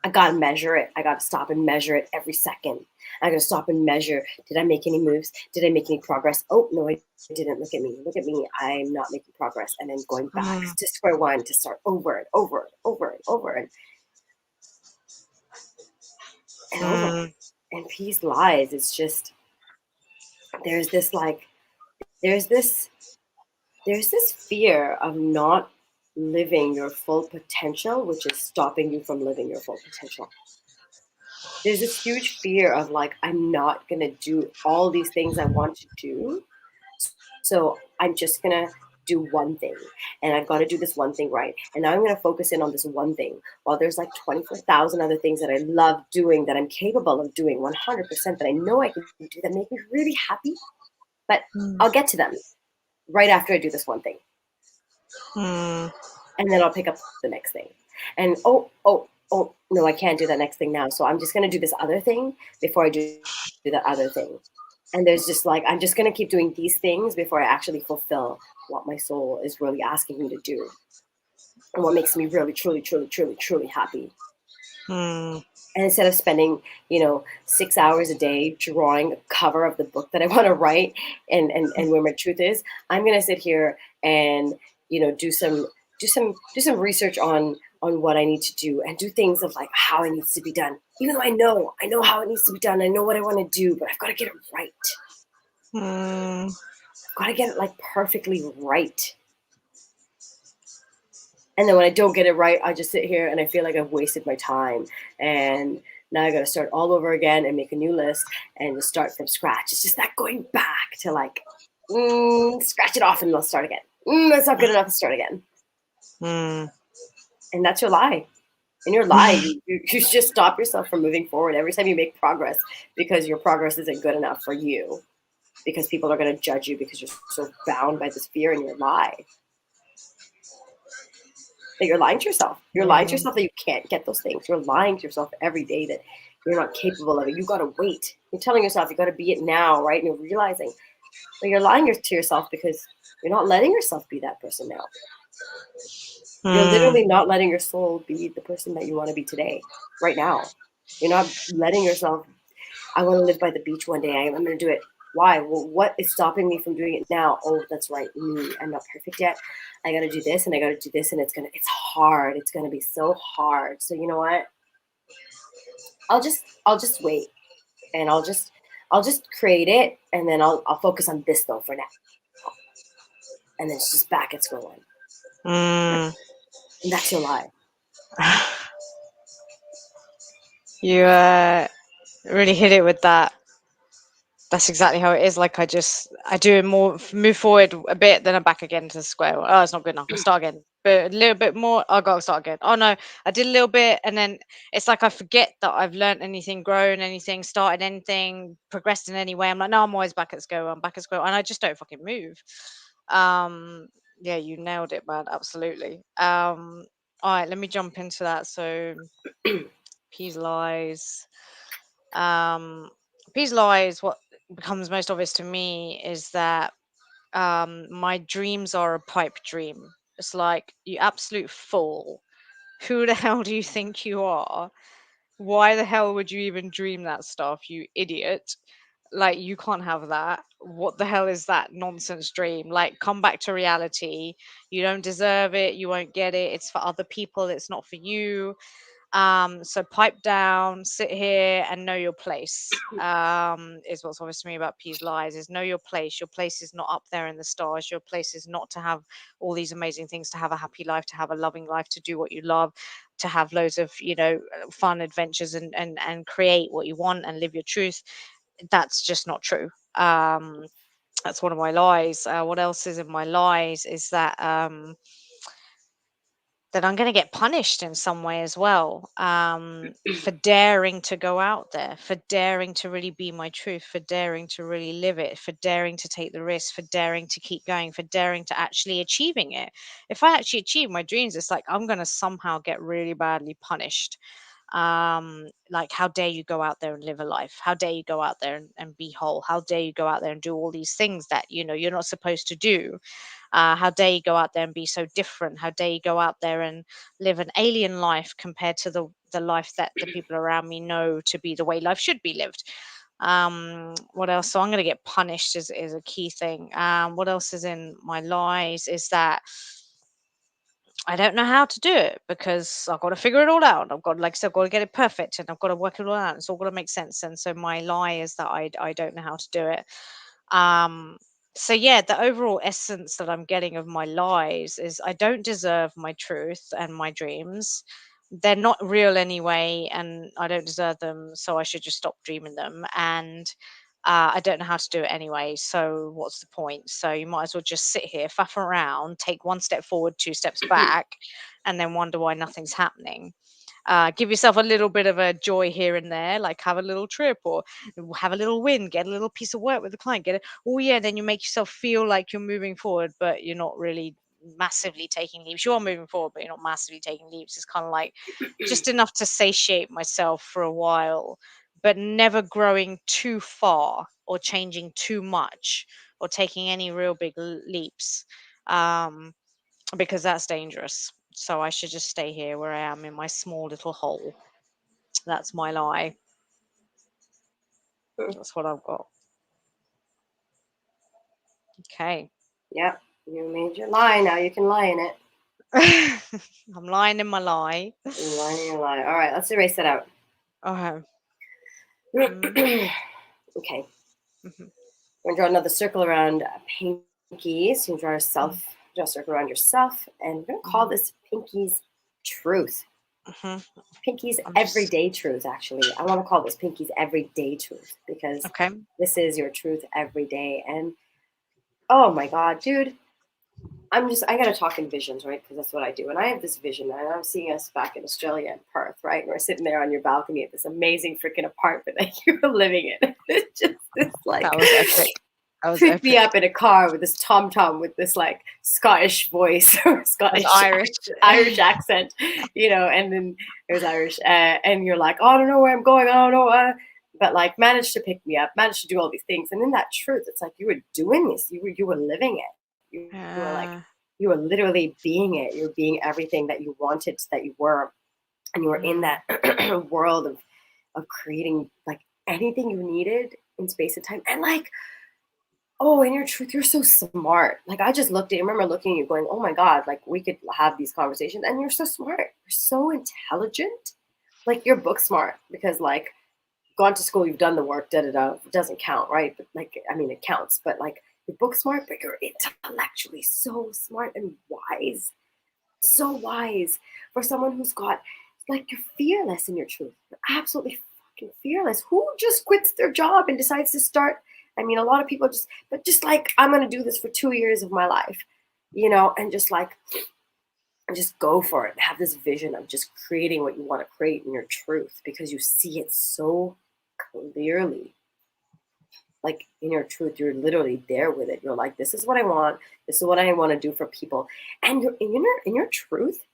I gotta measure it. I gotta stop and measure it every second. I gotta stop and measure. Did I make any moves? Did I make any progress? Oh no, I didn't. Look at me. Look at me. I'm not making progress. And then going back to square one to start over and over and over and over and over. And Peace lies. It's just there's this fear of not living your full potential, which is stopping you from living your full potential. There's this huge fear of like, I'm not going to do all these things I want to do. So I'm just going to do one thing and I've got to do this one thing right. And now I'm going to focus in on this one thing while there's like 24,000 other things that I love doing, that I'm capable of doing 100%, that I know I can do, that make me really happy. But I'll get to them right after I do this one thing. And then I'll pick up the next thing. And oh, no, I can't do that next thing now. So I'm just going to do this other thing before I do that other thing. And there's just like, I'm just going to keep doing these things before I actually fulfill what my soul is really asking me to do. and what makes me really, truly, truly, truly, truly happy. Mm. And instead of spending, 6 hours a day drawing a cover of the book that I want to write and where my truth is, I'm gonna sit here and do some research on what I need to do and do things of like how it needs to be done. Even though I know how it needs to be done, I know what I want to do, but I've got to get it right. Mm. I've got to get it like perfectly right. And then when I don't get it right, I just sit here and I feel like I've wasted my time. And now I got to start all over again and make a new list and just start from scratch. It's just that going back to like, scratch it off and let's start again. That's not good enough. Let's start again. Mm. And that's your lie. In your lie, you just stop yourself from moving forward every time you make progress because your progress isn't good enough for you. Because people are going to judge you because you're so bound by this fear in your lie. That you're lying to yourself. You're lying to Mm. yourself that you can't get those things. You're lying to yourself every day that you're not capable of it. You got to wait. You're telling yourself you got to be it now, right? And you're realizing, but you're lying to yourself because you're not letting yourself be that person now. You're Mm. literally not letting your soul be the person that you want to be today, right now. You're not letting yourself. I want to live by the beach one day. I'm going to do it. Why? Well, what is stopping me from doing it now? Oh, that's right, me. I'm not perfect yet. I got to do this and I got to do this, and it's hard. It's gonna be so hard. So you know what? I'll just wait, and I'll just create it, and then I'll focus on this though for now, and then it's just back at square one. Mm. And that's your lie. You really hit it with that. That's exactly how it is. Like I do more, move forward a bit, then I'm back again to the square one. Oh, it's not good enough. I'll start again. But a little bit more. I gotta start again. Oh no, I did a little bit, and then it's like I forget that I've learned anything, grown anything, started anything, progressed in any way. I'm like, no, I'm always back at square one, back at square one, and I just don't fucking move. Um, yeah, you nailed it, man. Absolutely. All right, let me jump into that. So, P's lies. Um, P's lies. What becomes most obvious to me is that my dreams are a pipe dream. It's like, you absolute fool. Who the hell do you think you are? Why the hell would you even dream that stuff, you idiot? Like, you can't have that. What the hell is that nonsense dream? Like, come back to reality. You don't deserve it. You won't get it. It's for other people. It's not for you. So pipe down, sit here and know your place. Is what's obvious to me about P's lies, is know your place. Your place is not up there in the stars. Your place is not to have all these amazing things, to have a happy life, to have a loving life, to do what you love, to have loads of, fun adventures, and create what you want and live your truth. That's just not true. That's one of my lies. What else is in my lies is that I'm going to get punished in some way as well, for daring to go out there, for daring to really be my truth, for daring to really live it, for daring to take the risk, for daring to keep going, for daring to actually achieving it. If I actually achieve my dreams, it's like I'm going to somehow get really badly punished. Like, how dare you go out there and live a life? How dare you go out there and be whole? How dare you go out there and do all these things that you're not supposed to do? How dare you go out there and be so different? How dare you go out there and live an alien life compared to the life that the people around me know to be the way life should be lived? What else? So I'm going to get punished is a key thing. What else is in my lies is that I don't know how to do it because I've got to figure it all out. I've got, like I said, I've got to get it perfect, and I've got to work it all out. It's all got to make sense. And so my lie is that I don't know how to do it. Um, so yeah, the overall essence that I'm getting of my lies is I don't deserve my truth and my dreams. They're not real anyway, and I don't deserve them, so I should just stop dreaming them. And I don't know how to do it anyway, so what's the point? So you might as well just sit here, faff around, take one step forward, two steps back, and then wonder why nothing's happening. Give yourself a little bit of a joy here and there, like have a little trip or have a little win, get a little piece of work with the client, get it. Oh yeah, then you make yourself feel like you're moving forward, but you're not really massively taking leaps. You are moving forward, but you're not massively taking leaps. It's kind of like just enough to satiate myself for a while, but never growing too far or changing too much or taking any real big leaps. Um, because that's dangerous. So I should just stay here where I am in my small little hole. That's my lie. That's what I've got. Okay. Yep, you made your lie. Now you can lie in it. I'm lying in my lie. You're lying in your lie. All right, let's erase that out. Okay. Okay. Mhm. We're gonna draw another circle around Pinky. So you draw yourself, draw a circle around yourself, and we're gonna call this Pinky's truth. Pinky's I'm just everyday truth, actually. I want to call this Pinky's everyday truth because okay. this is your truth every day. And oh my God, dude, I gotta talk in visions, right? Because that's what I do. And I have this vision, and I'm seeing us back in Australia in Perth, right? And we're sitting there on your balcony at this amazing freaking apartment that you were living in. It's just this like That was epic. That was pick me epic. up in a car with this tom with this like Scottish voice or Scottish Irish. accent, and then it was Irish, and you're like, oh, I don't know where I'm going, I don't know, but like managed to pick me up, managed to do all these things, and in that truth, it's like you were doing this, you were living it, you were like, you were literally being it, you're being everything that you wanted that you were, and you were in that world of creating like anything you needed in space and time, and like. Oh, in your truth, you're so smart. Like I just looked at you, I remember looking at you going, oh my God, like we could have these conversations. And you're so smart. You're so intelligent. Like you're book smart because like gone to school, you've done the work, da da da. It doesn't count, right? But like, I mean, it counts, but like you're book smart, but you're intellectually so smart and wise. So wise for someone who's got like you're fearless in your truth. You're absolutely fucking fearless. Who just quits their job and decides to start? I mean, a lot of people just like, I'm going to do this for 2 years of my life, and just like, just go for it. Have this vision of just creating what you want to create in your truth because you see it so clearly. Like in your truth, you're literally there with it. You're like, this is what I want. This is what I want to do for people. And you're in your truth,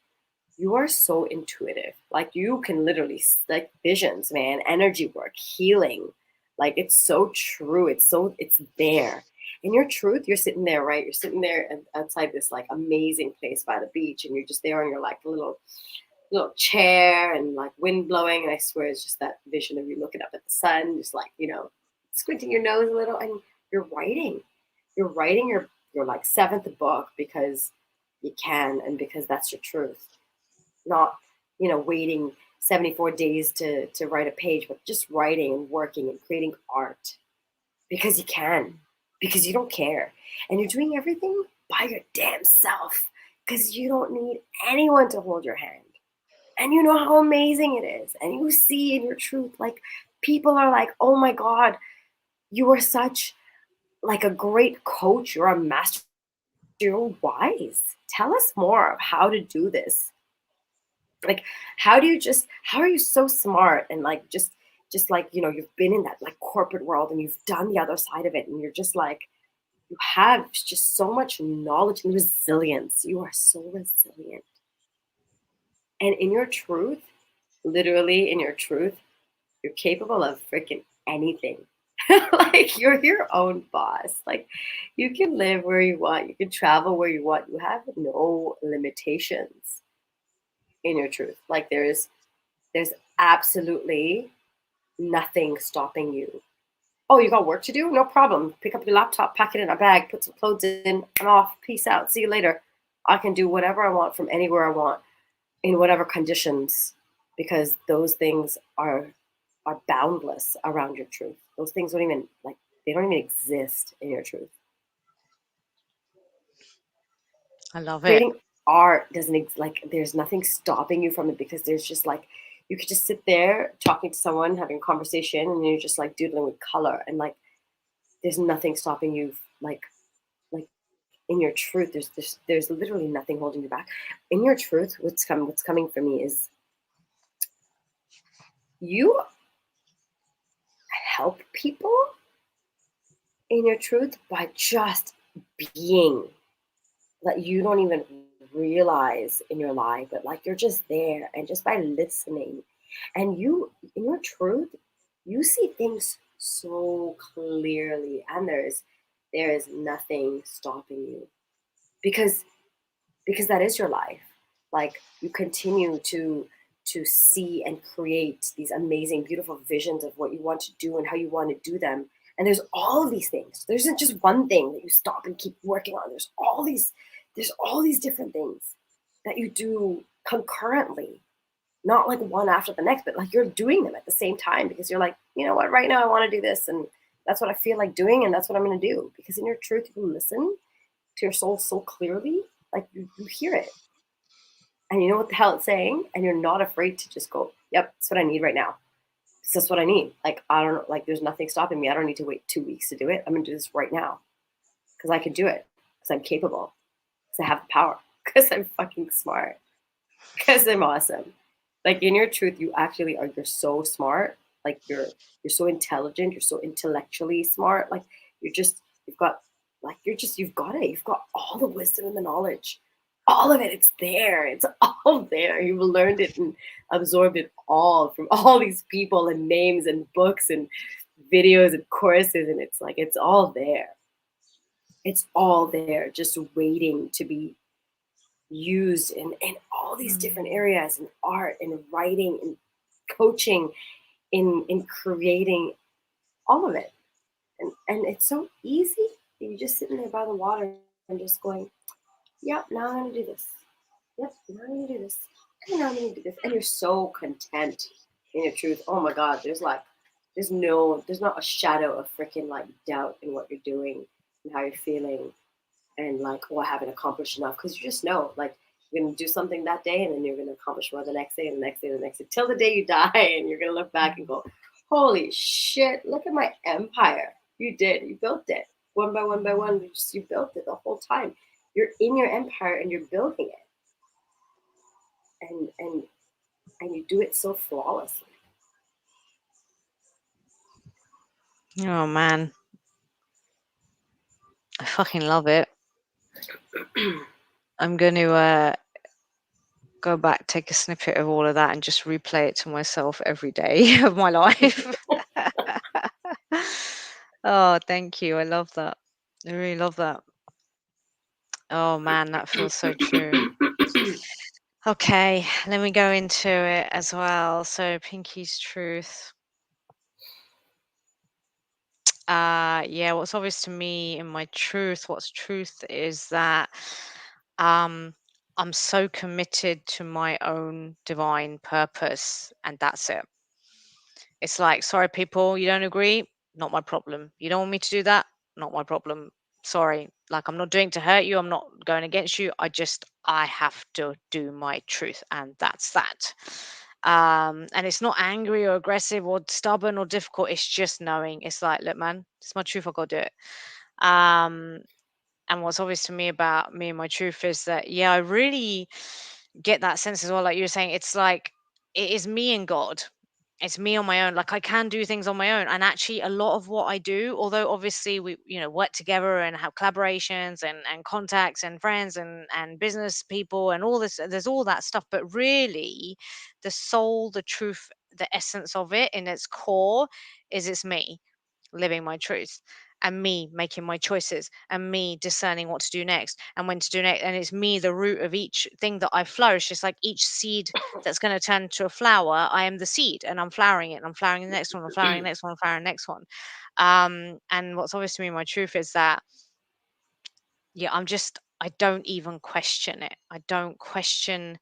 you are so intuitive. Like you can literally like visions, man, energy work, healing. Like it's so true. It's there. In your truth, you're sitting there, right? You're sitting there outside this like amazing place by the beach, and you're just there on your like little chair and like wind blowing. And I swear it's just that vision of you looking up at the sun, just like, squinting your nose a little, and you're writing. You're writing your like seventh book because you can and because that's your truth. Not, waiting 74 days to write a page, but just writing and working and creating art because you can, because you don't care. And you're doing everything by your damn self because you don't need anyone to hold your hand. And you know how amazing it is. And you see in your truth, like people are like, oh my God, you are such like a great coach. You're a master. You're wise. Tell us more of how to do this. Like how are you so smart and like just like you've been in that like corporate world and you've done the other side of it and you're just like you have just so much knowledge and resilience. You are so resilient, and in your truth, literally in your truth, you're capable of freaking anything. Like you're your own boss. Like you can live where you want, you can travel where you want, you have no limitations in your truth. Like there's absolutely nothing stopping you. Oh, you got work to do? No problem. Pick up your laptop, pack it in a bag, put some clothes in, I'm off. Peace out. See you later. I can do whatever I want from anywhere I want in whatever conditions because those things are boundless around your truth. Those things don't even they don't even exist in your truth. I love it. Creating art doesn't there's nothing stopping you from it because there's just like you could just sit there talking to someone, having a conversation, and you're just like doodling with color and like there's nothing stopping you like in your truth. There's literally nothing holding you back. In your truth, what's coming for me is you help people in your truth by just being, that you don't even realize in your life, but like you're just there and just by listening and you in your truth you see things so clearly and there is nothing stopping you because that is your life. like you continue to see and create these amazing, beautiful visions of what you want to do and how you want to do them. And there's all of these things. There isn't just one thing that you stop and keep working on. There's all these different things that you do concurrently, not like one after the next, but like you're doing them at the same time because you're like, you know what, right now I want to do this, and that's what I feel like doing, and that's what I'm going to do. Because in your truth, you listen to your soul so clearly, like you hear it, and you know what the hell it's saying, and you're not afraid to just go, yep, that's what I need right now. This is what I need. Like, I don't, like, there's nothing stopping me. I don't need to wait 2 weeks to do it. I'm gonna do this right now because I can do it, because I'm capable, because I have the power, because I'm fucking smart, because I'm awesome. Like in your truth, you actually are. You're so smart. Like you're so intelligent. You're so intellectually smart. Like you've got you've got it. You've got all the wisdom and the knowledge. All of it. It's there. It's all there. You've learned it and absorbed it all from all these people and names and books and videos and courses. And it's like it's all there. It's all there, just waiting to be used in all these different Mm. areas, in art, in writing, in coaching, in creating, all of it. And it's so easy. You're just sitting there by the water and just going, yep, now I'm gonna do this. Yep, now I'm gonna do this. And now I'm gonna do this. And you're so content in your truth. Oh my God, there's not a shadow of freaking like doubt in what you're doing and how you're feeling, and like, oh, I haven't accomplished enough, because you just know, like, you're gonna do something that day, and then you're gonna accomplish more the next day, and the next day, and the next day, till the day you die, and you're gonna look back and go, holy shit, look at my empire. You built it one by one by one. You built it the whole time. You're in your empire and you're building it, and you do it so flawlessly. Oh man, I fucking love it. I'm going to go back, take a snippet of all of that, and just replay it to myself every day of my life. Oh, thank you. I love that. I really love that. Oh man, that feels so true. Okay, let me go into it as well. So, Pinky's truth. Yeah, what's obvious to me in my truth, what's truth is that um I'm so committed to my own divine purpose, and that's it. It's like, sorry, people, you don't agree? Not my problem. You don't want me to do that? Not my problem. Sorry. Like, I'm not doing it to hurt you. I'm not going against you. I have to do my truth. And that's that. And it's not angry or aggressive or stubborn or difficult. It's just knowing. It's like, look, man, it's my truth. I got to do it. Um, and what's obvious to me about me and my truth is that, yeah, I really get that sense as well. Like you were saying, it's like it is me and God. It's me on my own. Like I can do things on my own. And actually a lot of what I do, although obviously we, work together and have collaborations and contacts and friends and business people and all this, there's all that stuff. But really the soul, the truth, the essence of it in its core is it's me living my truth, and me making my choices, and me discerning what to do next and when to do next. And it's me, the root of each thing that I flourish. It's like each seed that's going to turn to a flower. I am the seed, and I'm flowering it, and I'm flowering the next one, I'm flowering the next one, I'm flowering the next one. And what's obvious to me, my truth is that, yeah, I don't even question it. I don't question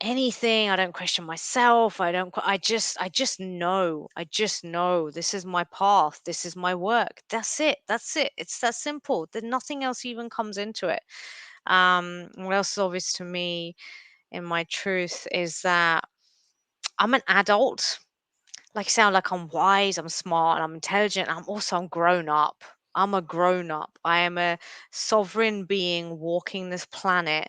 anything. I don't question myself. I just know. I just know this is my path. This is my work. That's it. That's it. It's that simple. That nothing else even comes into it. What else is obvious to me in my truth is that I'm an adult. Like I sound like I'm wise, I'm smart, and I'm intelligent. I'm grown up. I'm a grown up. I am a sovereign being walking this planet,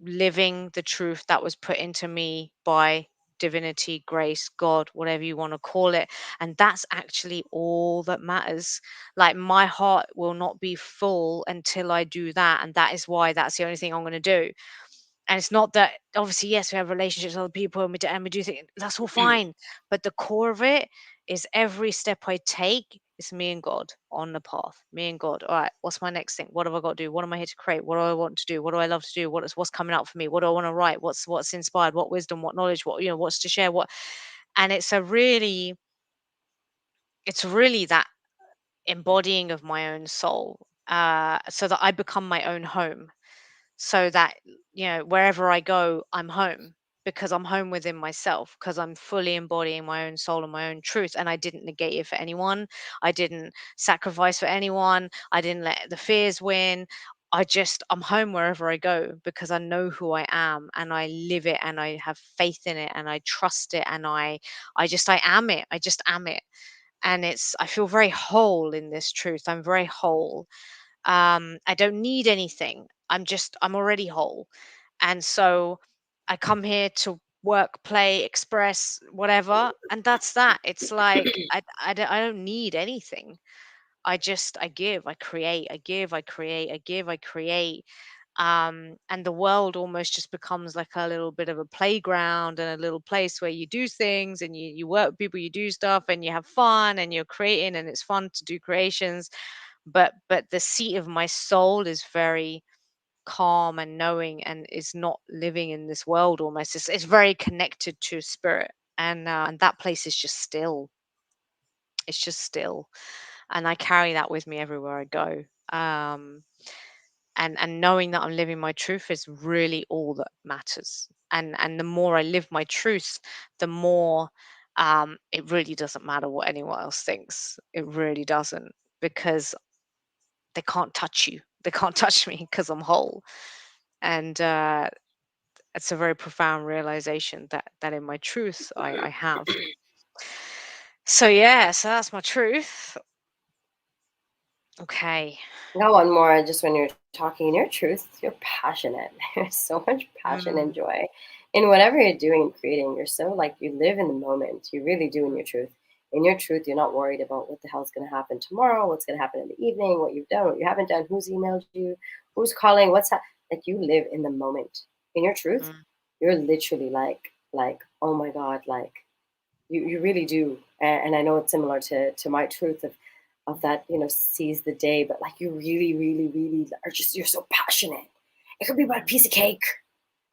living the truth that was put into me by divinity, grace, God, whatever you want to call it. And that's actually all that matters. Like my heart will not be full until I do that. And that is why that's the only thing I'm going to do. And it's not that, obviously, yes, we have relationships with other people and we do things, that's all fine. But the core of it is every step I take It's me and God on the path. Me and God. All right, what's my next thing? What have I got to do? What am I here to create? What do I want to do? What do I love to do? What's coming up for me? What do I want to write? What's inspired? What wisdom? What knowledge? What's to share? And it's really that embodying of my own soul, so that I become my own home, so that wherever I go, I'm home, because I'm home within myself, because I'm fully embodying my own soul and my own truth, and I didn't negate it for anyone. I didn't sacrifice for anyone. I didn't let the fears win. I'm home wherever I go, because I know who I am, and I live it, and I have faith in it, and I trust it, and I am it. I just am it. And I feel very whole in this truth. I'm very whole. I don't need anything. I'm already whole. And so I come here to work, play, express, whatever, and that's that. It's like I don't need anything. I give, I create, I give, I create, I give, I create. And the world almost just becomes like a little bit of a playground and a little place where you do things, and you work with people, you do stuff, and you have fun, and you're creating, and it's fun to do creations. But the seat of my soul is very calm and knowing, and is not living in this world. Almost, it's very connected to spirit, and that place is just still. It's just still, and I carry that with me everywhere I go. And knowing that I'm living my truth is really all that matters. And the more I live my truth, the more, it really doesn't matter what anyone else thinks. It really doesn't, because they can't touch you. They can't touch me, because I'm whole. And it's a very profound realization that in my truth I have. So yeah, so that's my truth. Okay. Got one more. Just when you're talking in your truth, you're passionate. There's so much passion and Mm, joy in whatever you're doing and creating. You're so like you live in the moment. You really do in your truth. In your truth, you're not worried about what the hell's going to happen tomorrow, what's going to happen in the evening, what you've done, what you haven't done, who's emailed you, who's calling, like you live in the moment. In your truth, mm, you're literally like oh my god, like you really do. And I know it's similar to my truth of that, seize the day, but like you really, really, really are just, you're so passionate. It could be about a piece of cake.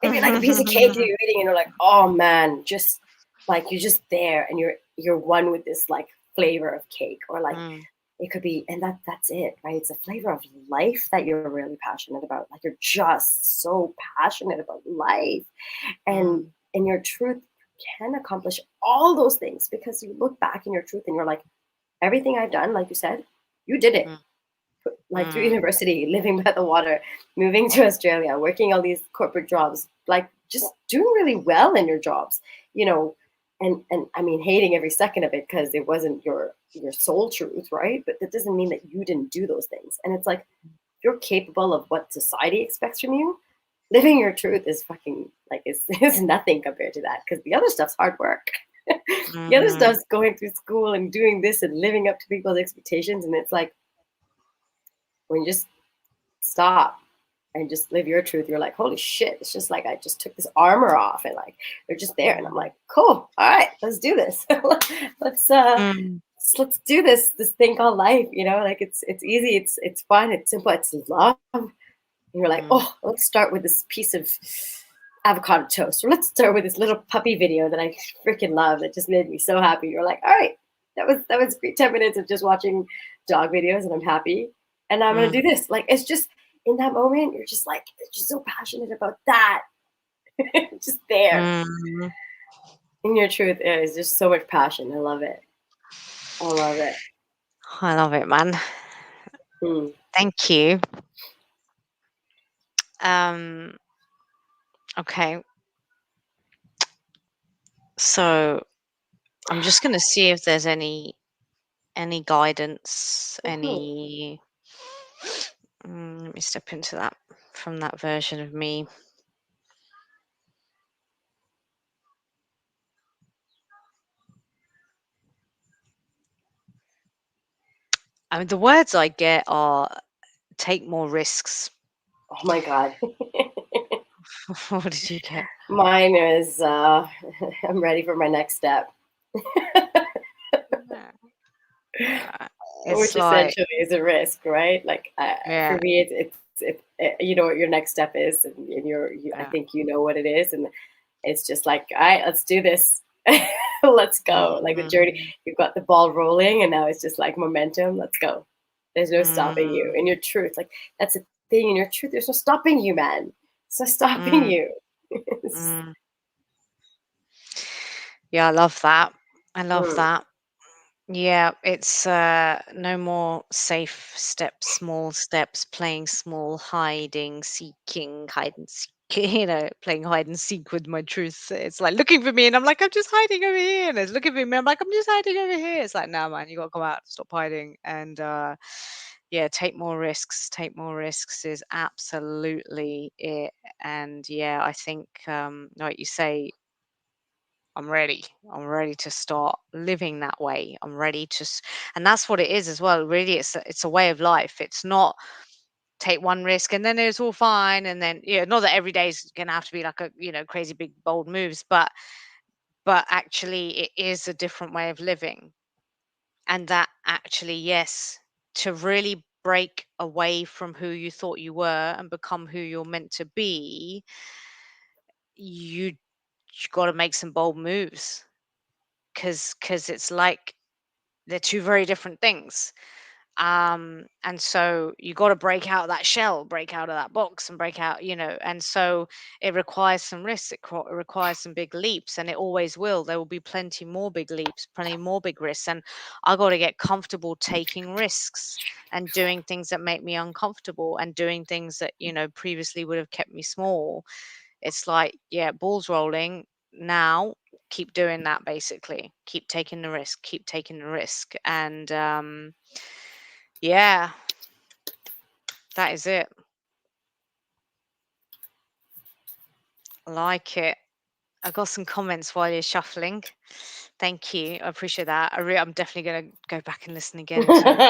It'd be like a piece of cake that you're eating and you're like, oh man, just like you're just there and you're one with this like flavor of cake, or like mm, it could be, and that's it, right? It's a flavor of life that you're really passionate about. Like you're just so passionate about life, and mm, in your truth can accomplish all those things because you look back in your truth and you're like, everything I've done, like you said, you did it. mm, Like through mm, university, living by the water, moving to Australia, working all these corporate jobs, like just doing really well in your jobs, you know, and I mean hating every second of it because it wasn't your soul truth, right? But that doesn't mean that you didn't do those things. And it's like you're capable of what society expects from you. Living your truth is fucking like is nothing compared to that because the other stuff's hard work. The other mm, stuff's going through school and doing this and living up to people's expectations, and it's like when you just stop and just live your truth, you're like, holy shit, it's just like I just took this armor off and like they're just there. And I'm mm, like, cool, all right, let's do this. let's uh mm, let's do this thing called life, like it's easy, it's fun, it's simple, it's love. And you're like, mm, oh, let's start with this piece of avocado toast, or let's start with this little puppy video that I freaking love that just made me so happy. You're like, all right, that was great. 10 minutes of just watching dog videos and I'm happy. And I'm gonna mm, do this. Like it's just in that moment, you're just like just so passionate about that. Just there. mm. In your truth, there's just so much passion. I love it. I love it. I love it, man. Mm. Thank you. Um, okay. So I'm just going to see if there's any guidance, Mhm. any. Let me step into that from that version of me. I mean, the words I get are take more risks. Oh my God. What did you get? Mine is I'm ready for my next step. Yeah. It's which like, essentially is a risk, right? Like for yeah, me, you know what your next step is, and I yeah. think you know what it is, and it's just like, all right, let's do this. Let's go. Like the journey, Mm, you've got the ball rolling, and now it's just like momentum. Let's go. There's no stopping you mm, in your truth. Like that's the thing in your truth. There's no stopping you, man. It's not stopping mm, you. mm. Yeah, I love that. I love Mm. that. Yeah, it's no more safe steps, small steps, playing small, hiding, seeking, hide and seek, playing hide and seek with my truth. It's like looking for me and I'm like, I'm just hiding over here. And it's looking for me, I'm like, I'm just hiding over here. It's like, no, man, you gotta come out, stop hiding. And yeah, take more risks. Take more risks is absolutely it. And yeah, I think like you say, I'm ready. I'm ready to start living that way. I'm ready to, and that's what it is as well. Really, it's a way of life. It's not take one risk and then it's all fine. And then not that every day is gonna have to be like a crazy big bold moves, but actually it is a different way of living. And that actually, yes, to really break away from who you thought you were and become who you're meant to be, you got to make some bold moves because it's like they're two very different things. And so you got to break out of that shell, break out of that box, and break out, and so it requires some risks. It requires some big leaps, and it always will. There will be plenty more big leaps, plenty more big risks, and I got to get comfortable taking risks and doing things that make me uncomfortable and doing things that previously would have kept me small. It's like, yeah, balls rolling now. Keep doing that, basically. Keep taking the risk, keep taking the risk. And yeah, that is it. I like it. I got some comments while you're shuffling. Thank you. I appreciate that. I'm definitely going to go back and listen again to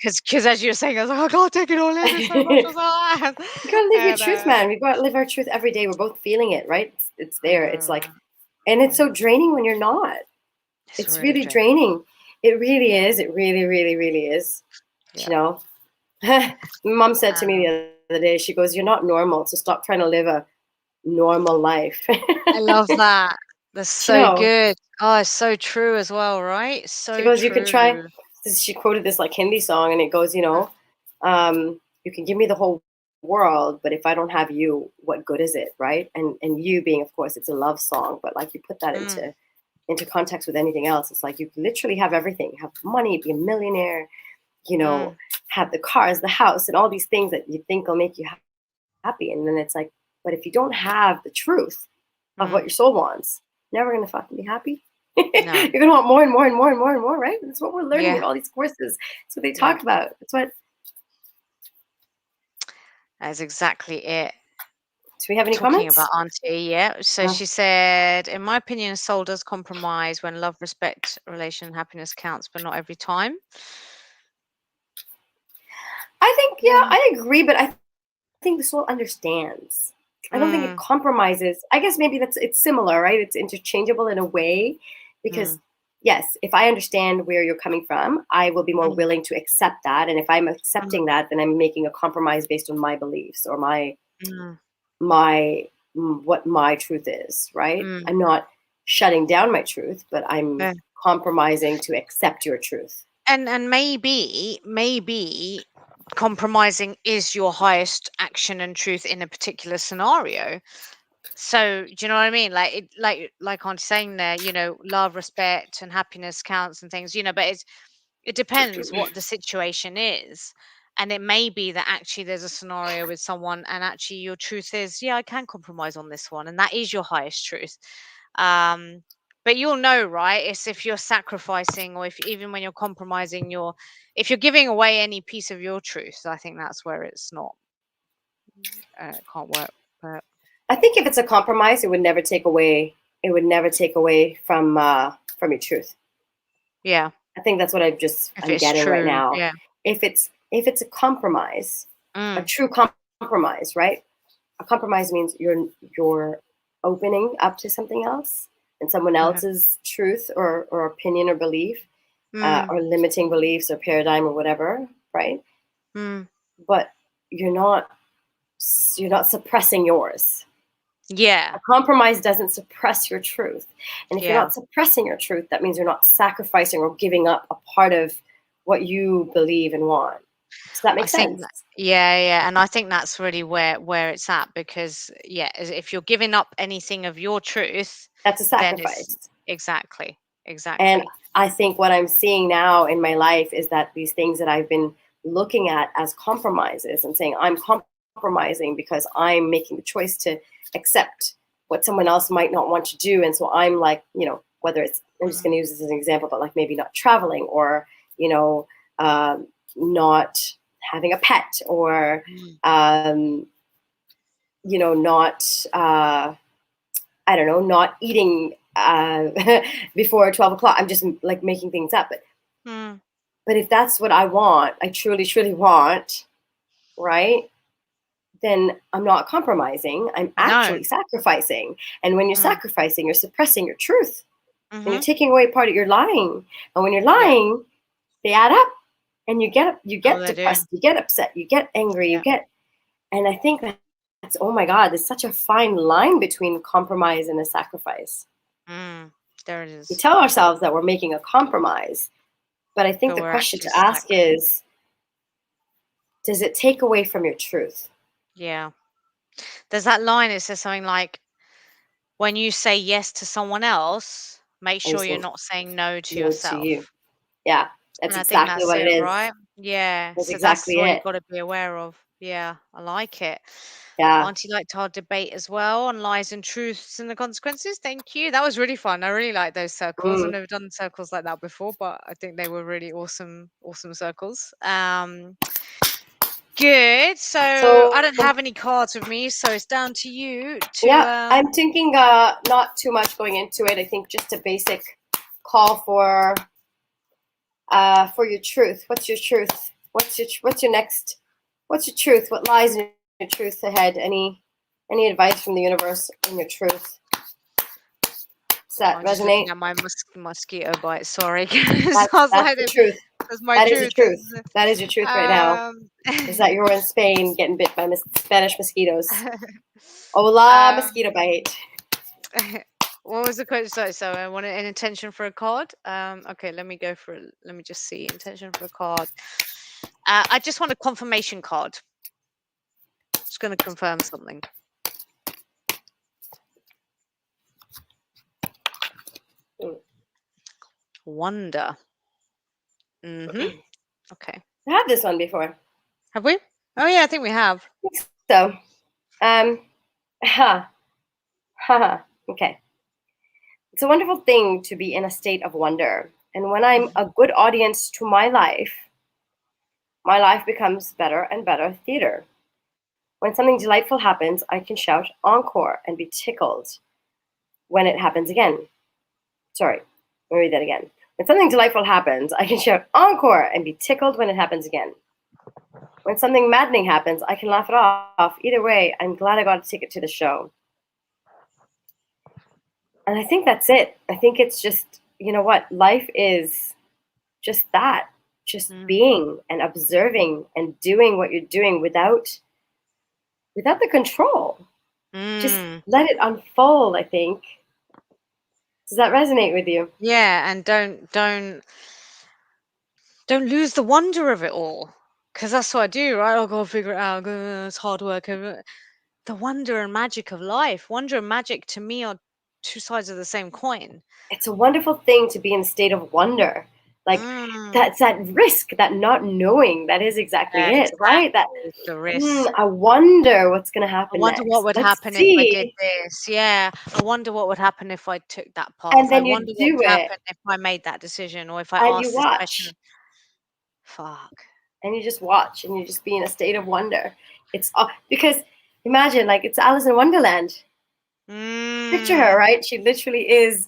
because as you were saying, I was like, I can't take it all in. There's so much. You I was like, gotta live your and truth, man. We gotta live our truth every day. We're both feeling it, right? It's I there. It's know, like, man. and I it's so know. draining when you're not. It's It's really really draining. draining. It really is. It really, really, really is. Yeah. You know, my mom said to me Um, the other day, she goes, "You're not normal, so stop trying to live a normal life." I love that. That's You so know, good. Oh, it's so true as well, right? she So goes, "You could try." true. She quoted this like Hindi song, and it goes, "You can give me the whole world, but if I don't have you, what good is it?" Right? And you being, of course, it's a love song, but like you put that Mm, into context with anything else, it's like you literally have everything: have money, be a millionaire, you know, mm, have the cars, the house, and all these things that you think will make you happy. And then it's like, but if you don't have the truth of what mm. your soul wants, you're never gonna fucking be happy. No. You're gonna want more and more and more and more and more, right? That's what we're learning in Yeah. all these courses. That's what they Yeah. talk about. That's what. That's exactly it. Do we have any Talking about comments? auntie, yeah. So Uh, she said, in my opinion, soul does compromise when love, respect, relation, and happiness counts, but not every time. I think, yeah, Yeah. I agree, but I think the soul understands. I don't think it Mm, compromises. I guess maybe it's similar, right? It's interchangeable in a way, because mm, yes, if I understand where you're coming from, I will be more mm, willing to accept that. And if I'm mm, accepting that, then I'm making a compromise based on my beliefs or mm, my what my truth is, right? mm. I'm not shutting down my truth, but I'm Yeah. compromising to accept your truth. And maybe compromising is your highest action and truth in a particular scenario. So do you know what I mean? Like like Auntie's saying there, love, respect, and happiness counts and things, but it depends what the situation is. And it may be that actually there's a scenario with someone and actually your truth is, yeah, I can compromise on this one. And that is your highest truth. Um, but you'll know, right? It's if you're sacrificing or if even when you're compromising if you're giving away any piece of your truth, I think that's where it's not, it can't work. But I think if it's a compromise, it would never take away. It would never take away from your truth. yeah, I think that's what if I'm it's getting right true, now. yeah. If it's a compromise, a Mm, true compromise, right? A compromise means you're opening up to something else and someone mhm, else's truth or opinion or belief. Mm, or limiting beliefs or paradigm or whatever, right? mm. But you're not you're not suppressing yours. Yeah, A compromise doesn't suppress your truth. And if you're yeah. not suppressing your truth, that means you're not sacrificing or giving up a part of what you believe and want. Does that I make think sense? that, yeah, yeah, and I think that's really where it's at, because yeah, if you're giving up anything of your truth, That's a then it's sacrifice. exactly, And exactly. I think what I'm seeing now in my life is that these things that I've been looking at as compromises and saying I'm compromising because I'm making the choice to accept what someone else might not want to do. And so I'm like, whether it's, I'm just going Mm, to use this as an example, but like maybe not traveling or, you know, not having a pet or, mm, um, not, I don't know, not eating before 12 o'clock. I'm just like making things up. mm. But if that's what I want, I truly, truly want, right? Then I'm not compromising. I'm No. actually sacrificing. And when you're Mm, sacrificing, you're suppressing your truth and you're mm-hmm. taking away part of your lying. And when you're Yeah. lying, they add up and you Oh, get they do. depressed, you get upset, you get angry, Yeah. and I think that's, oh my God, there's such a fine line between compromise and a sacrifice. Mm, there it We is. tell ourselves that we're making a compromise, but I think But the we're question actually to ask sacrificing. is, does it take away from your truth? Yeah. There's that line, it says something like, when you say yes to someone else, make Are you sure you're saying not saying no to no to you? yourself. Yeah, that's And I think exactly that's what it it, is. right? Yeah. That's So that's exactly what you've it. got to be aware of. Yeah, I like it. Well, Yeah. Auntie liked our debate as well on lies and truths and the consequences. Thank you. That was really fun. I really like those circles. I've Mm. never done circles like that before, but I think they were really awesome, awesome circles. Good. So So I don't have any cards with me, so it's down to you to yeah, I'm thinking not too much going into it. I think just a basic call for your truth. What's your truth? What's your next? What's your truth? What lies in your truth ahead? Any advice from the universe in your truth? Does that I'm just looking resonate? at my mosquito bite. Sorry, 'cause I was That's like, the truth. "That's my That is the truth." truth. That is your truth right now. Um, Is that you're in Spain getting bit by Spanish mosquitoes? Hola, um, mosquito bite. what was the question? So I wanted an intention for a card. Okay, let me go for. Let me just see intention for a card. I just want a confirmation card. Just going to confirm something. Mm. Wonder. Mm-hmm. Okay. I had this one before. Have we? Oh yeah, I think we have. So, um, ha, ha. Okay. It's a wonderful thing to be in a state of wonder. And when I'm Mhm. a good audience to my life becomes better and better theater. When something delightful happens, I can shout encore and be tickled when it happens again. Sorry, let me read that again. When something delightful happens, I can shout encore and be tickled when it happens again. When something maddening happens, I can laugh it off. Either way, I'm glad I got a ticket to the show. And I think that's it. I think it's just, you know what? Life is just that, just Mm. being and observing and doing what you're doing without the control. Just Mm. let it unfold, I think. Does that resonate with you? Yeah, and don't lose the wonder of it all, because that's what I do, right? I'll go figure it out. It's hard work. The wonder and magic of life. Wonder and magic to me are two sides of the same coin. It's a wonderful thing to be in a state of wonder. Like Mm. that's that risk, that not knowing. That is exactly it, right? That Exactly, the risk. I wonder what's going to I happen wonder what next. would Let's happen if I did see. this. Yeah. I wonder what would happen if I took that And path. I then you wonder what do would it happen if I made that decision, or if I and you asked this watch question. Fuck. and you just watch and you just be in a state of wonder. It's because imagine like it's Alice in Wonderland. Picture her, Mm. right? She literally is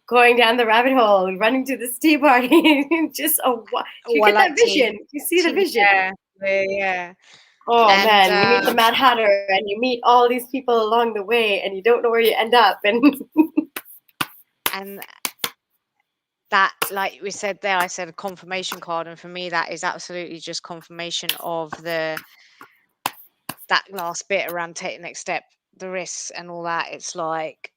going down the rabbit hole, running to this tea party. Just do you Oh, I get like that tea. vision? You see the Tea, vision? yeah. Yeah, yeah. Oh And man, you meet the Mad Hatter and you meet all these people along the way and you don't know where you end up. And and that, like we said there, I said a confirmation card, and for me that is absolutely just confirmation of that last bit around take the next step, the risks and all that. It's like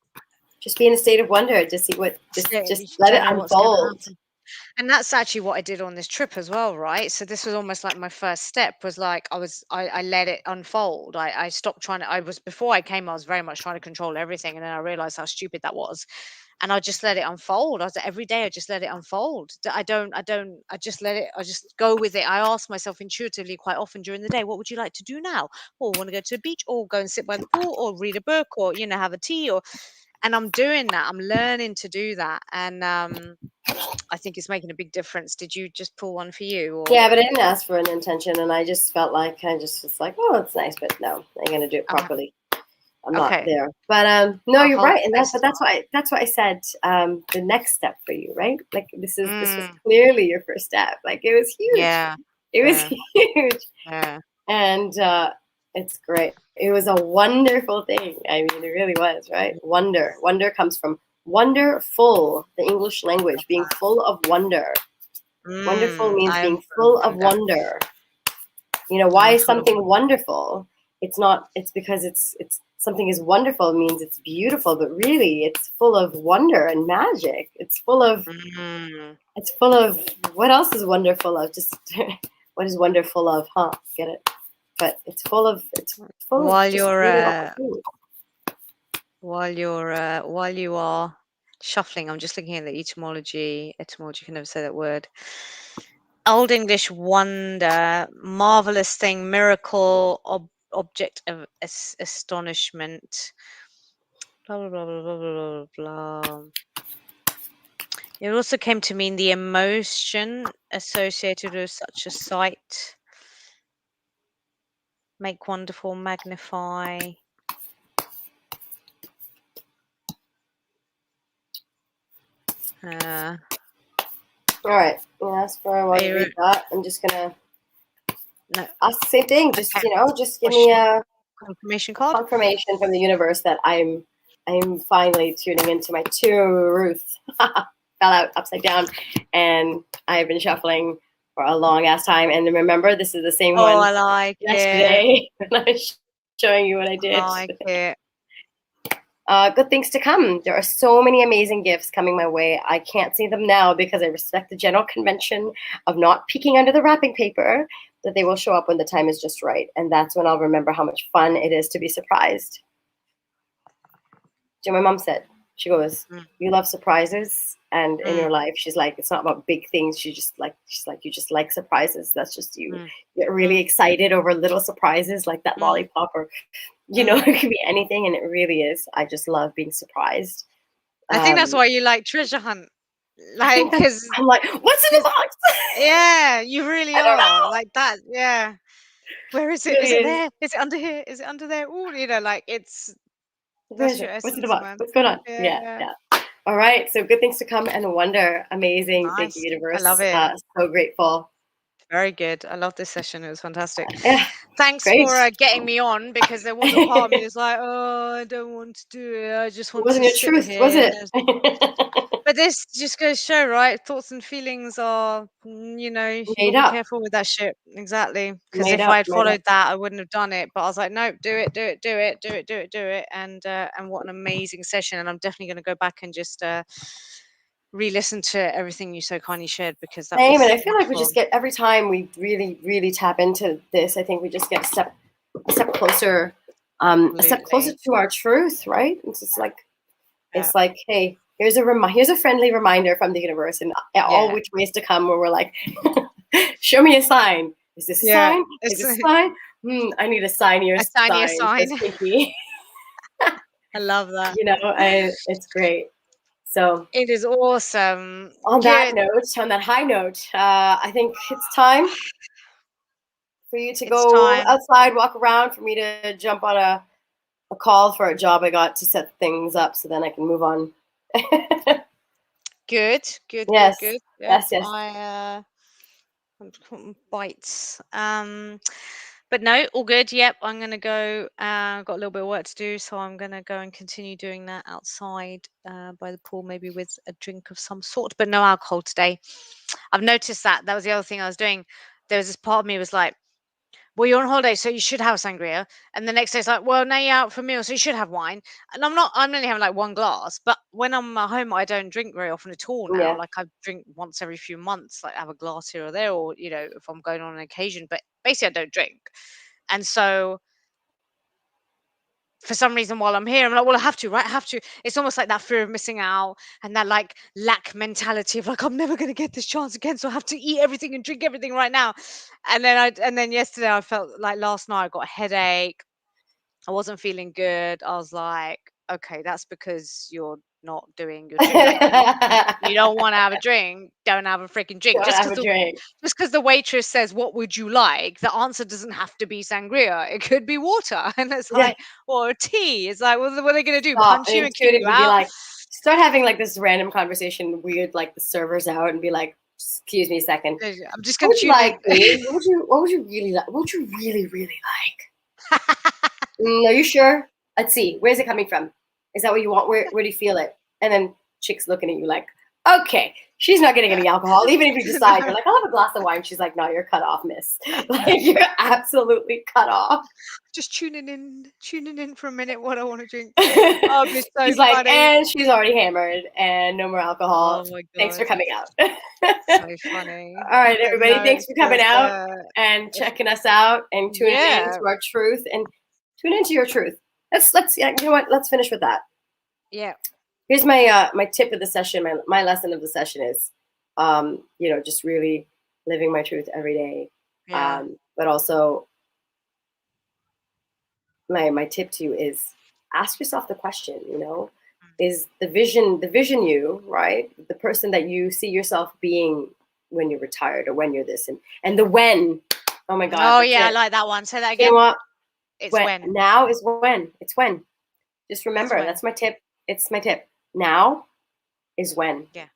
Just be in a state of wonder to see what, you just let it don't know what's going to unfold. happen. And that's actually what I did on this trip as well, right? So this was almost like my first step, was like I let it unfold. I stopped trying to, before I came, I was very much trying to control everything. And then I realized how stupid that was. And I just let it unfold. I was like, every day I just let it unfold. I just let it, I just go with it. I ask myself intuitively quite often during the day, what would you like to do now? Or want to go to the beach, or go and sit by the pool, or read a book, or, have a tea, and I'm doing that. I'm learning to do that. And I think it's making a big difference. Did you just pull one for you? Or? Yeah, but I didn't ask for an intention, and I just felt like I just was like, oh, it's nice, but no, I ain't gonna do it properly. I'm not Okay. there. But no, I'll you're hold right, and space. that's why I said the next step for you, right? Like this was Mm, clearly your first step. Like it was huge. yeah. It was Yeah. huge, Yeah. and it's great. It was a wonderful thing. I mean, it really was, right? Wonder. Wonder comes from wonderful, the English language, being full of wonder. Wonderful means I am being full of full of wonder. wonder. You know, why I'm is full of something wonder. wonderful? It's because it's something is wonderful means it's beautiful, but really it's full of wonder and magic. It's full of Mm. what else is wonderful of? Just what is wonderful of, huh? Get it? But it's full of While just you're really opportunity. while you are shuffling, I'm just looking at the etymology. Etymology, can never say that word. Old English wonder, marvelous thing, miracle, object of astonishment. Blah blah blah blah blah blah blah. It also came to mean the emotion associated with such a sight. Make wonderful, magnify. Uh, All right. Yes, for while you are read that, I'm just gonna no, ask the same thing. Just okay. just give What's me your a confirmation card? confirmation from the universe that I'm finally tuning into my truth. Fell out upside down, and I've been shuffling for a long ass time. And remember, this is the same Oh, one I like it. yesterday when I was showing you what I I did. like it. Good things to come. There are so many amazing gifts coming my way. I can't see them now because I respect the general convention of not peeking under the wrapping paper, that they will show up when the time is just right. And that's when I'll remember how much fun it is to be surprised. My mom said, she goes, Mm, you love surprises. And in mm, your life, she's like, it's not about big things. She's like, you just like surprises. That's just you. mm, Get really mm, excited over little surprises like that mm, lollipop, or, mm. it could be anything. And it really is. I just love being surprised. I think that's Um, why you like treasure hunt. I think Like, that I'm like, what's in the box? yeah, you really I don't are know. like that. Yeah. Where is It it? really Is it is. there? Is it under here? Is it under there? Oh, like Where that's is your it? What's in the essence, box? man. What's going on? Yeah, Yeah. yeah. All right. So good things to come and wonder. Amazing. Thank you, Nice. I love universe. it. So grateful. Very good. I love this session. It was fantastic. Yeah, Thanks great. for getting me on, because there was a part of me that's like, oh, I don't want to do it. I just It want wasn't to your sit truth, was here. it? But this just goes to show, right? Thoughts and feelings are, you got Made to be up, careful with that shit. Exactly. Because made if I up, had made up. followed that, I wouldn't have done it. But I was like, nope, do it, do it, do it, do it, do it, do it. And what an amazing session. And I'm definitely going to go back and just re-listen to everything you so kindly shared, because that Same, and was I feel like we wonderful. just get, every time we really, really tap into this, I think we just get a step closer, a step closer Absolutely. to our truth, right? It's just like, Yeah. it's like, hey, here's a friendly reminder from the universe, and all Yeah. which ways to come, where we're like, show me a sign. Is this a Yeah. sign? Is It's this a sign? I need a sign. Your a tinier sign sign. says pinky. I love that. It's great. So It is awesome. on that Good. note, on that high note, I think it's time for you to It's go time. outside, walk around, for me to jump on a call for a job I got to set things up, so then I can move on. Good. Good. Good. Yes, Good. Yep. yes, yes. I'm bites. But no, all good. Yep, I'm gonna go. Got a little bit of work to do, so I'm gonna go and continue doing that outside by the pool, maybe with a drink of some sort, but no alcohol today. I've noticed that. That was the other thing I was doing. There was this part of me was like, well, you're on holiday, so you should have sangria. And the next day it's like, well, now you're out for a meal, so you should have wine. And I'm only having like one glass. But when I'm at home, I don't drink very often at all now. Yeah. Like I drink once every few months, like have a glass here or there, or, if I'm going on an occasion. But basically, I don't drink. And so for some reason while I'm here, I'm like, well, I have to, right? I have to. It's almost like that fear of missing out and that like lack mentality of like, I'm never going to get this chance again. So I have to eat everything and drink everything right now. And then yesterday I felt like last night I got a headache. I wasn't feeling good. I was like, okay, that's because you're not doing your drink. Like you don't want to have a drink, don't have a freaking drink. Don't have a drink. Just because the waitress says, what would you like? The answer doesn't have to be sangria. It could be water. And it's Yeah. like, or tea. It's like, what are they going to do? Stop Punch and you and kick you intuitively be out? like, start having like this random conversation, weird, like the server's out, and be like, excuse me a second. I'm just What going would to you tune like, in. please? What would you really like? What would you really, really like? Are you sure? Let's see. Where's it coming from? Is that what you want? Where do you feel it? And then chick's looking at you like, okay, she's not getting any alcohol. Even if you decide, you're like, I'll have a glass of wine. She's like, no, you're cut off, miss. Like, you're absolutely cut off. Just tuning in for a minute what I want to drink. Oh, it's so She's like, funny. and she's already hammered and no more alcohol. Oh my Thanks for God. coming out. So funny. All right, But everybody. no, Thanks for coming it's, out and checking us out and tuning in yeah. to our truth and tune into your truth. Let's you know what? Let's finish with that. Yeah. Here's my my tip of the session. My lesson of the session is, just really living my truth every day. Yeah. But also, my tip to you is ask yourself the question. Is the vision you, right? The person that you see yourself being when you're retired or when you're this and the when. Oh my God. Oh that's yeah, I it. like that one. Say that You again. know what? It's when. Now is when. It's when. Just remember, when. that's my tip. It's my tip. Now is when. Yeah.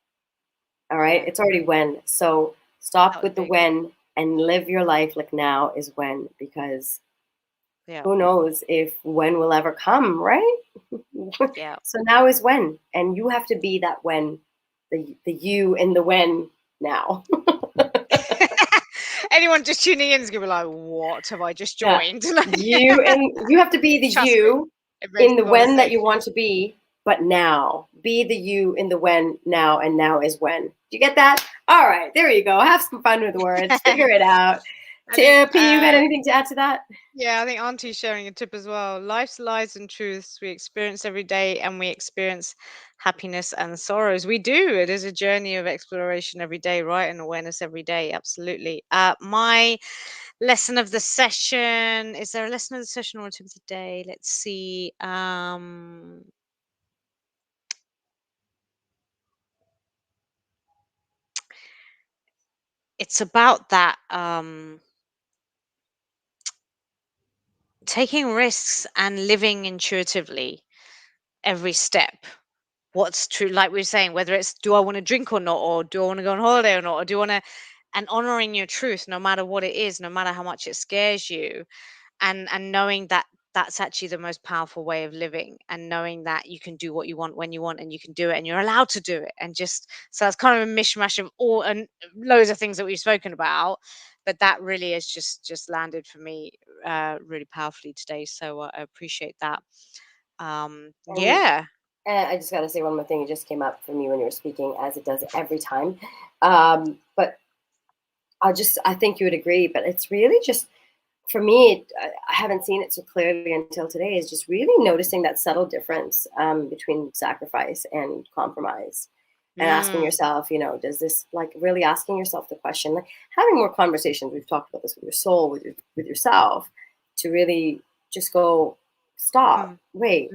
All right. Yeah. It's already when. So stop That with the was big. when and live your life like now is when, because Yeah. who knows if when will ever come, right? Yeah. So now is when, and you have to be that when, the you in the when now. Anyone just tuning in is gonna be like, "What have I just Yeah. joined?" You have to be the Trust you me, it makes in the a lot of when that sense. you want to be, but now. Be the you in the when now, and now is when. Do you get that? All right, there you go. Have some fun with words. Figure it out. Tip, you got anything to add to that? Yeah, I think Auntie's sharing a tip as well. Life's lies and truths we experience every day, and we experience happiness and sorrows. We do. It is a journey of exploration every day, right? And awareness every day. Absolutely. My lesson of the session. Is there a lesson of the session or a tip of the day? Let's see. It's about that taking risks and living intuitively every step. What's true, like we were saying, whether it's do I want to drink or not, or do I want to go on holiday or not, or do you want to, and honoring your truth no matter what it is, no matter how much it scares you, and knowing that that's actually the most powerful way of living, and knowing that you can do what you want when you want, and you can do it, and you're allowed to do it, and just so it's kind of a mishmash of all and loads of things that we've spoken about, but that really has just landed for me really powerfully today, so I appreciate that. And Yeah. I just got to say one more thing. It just came up for me when you were speaking, as it does every time. But I think you would agree. But it's really just, for me, I haven't seen it so clearly until today, is just really noticing that subtle difference between sacrifice and compromise. And asking yourself, does this, like, really asking yourself the question, like having more conversations. We've talked about this with your soul, with yourself, to really just go, stop, wait,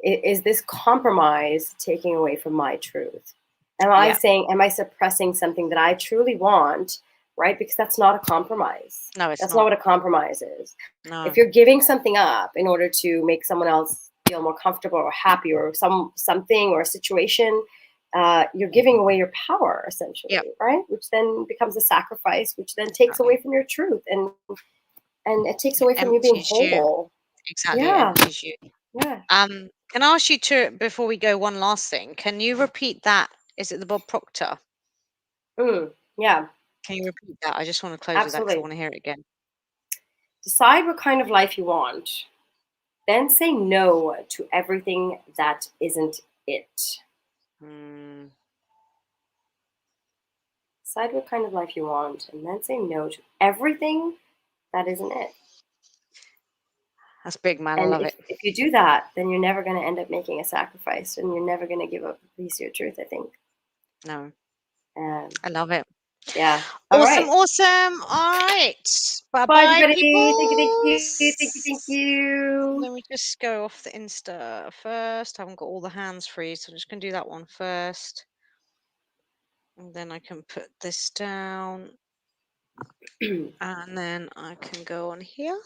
is this compromise taking away from my truth? Am I suppressing something that I truly want? Right? Because that's not a compromise. No, it's That's not. not what a compromise is. No. If you're giving something up in order to make someone else feel more comfortable or happy or something or a situation, you're giving away your power Yep. essentially, right? Which then becomes a sacrifice, which then takes away Exactly. from your truth, and it takes It away from you being empties you. whole. Exactly. It Yeah, empties you. yeah. Can I ask you to, before we go, one last thing? Can you repeat that? Is it the Bob Proctor? Yeah, Can you repeat that? I just want to close with that because I absolutely. want to hear it again. Decide what kind of life you want. Then say no to everything that isn't it. Mm, Decide what kind of life you want, and then say no to everything that isn't it. that's big, man. I And love it. if you do that, then you're never going to end up making a sacrifice, and you're never going to give up a piece of your truth, I think. No, Um, I love it. yeah. All Awesome, right. awesome. All right. Bye Bye, bye, everybody. Thank you. Thank people. you. Thank you. Thank you. Let me just go off the Insta first. I haven't got all the hands free, so I'm just going to do that one first. And then I can put this down. And then I can go on here.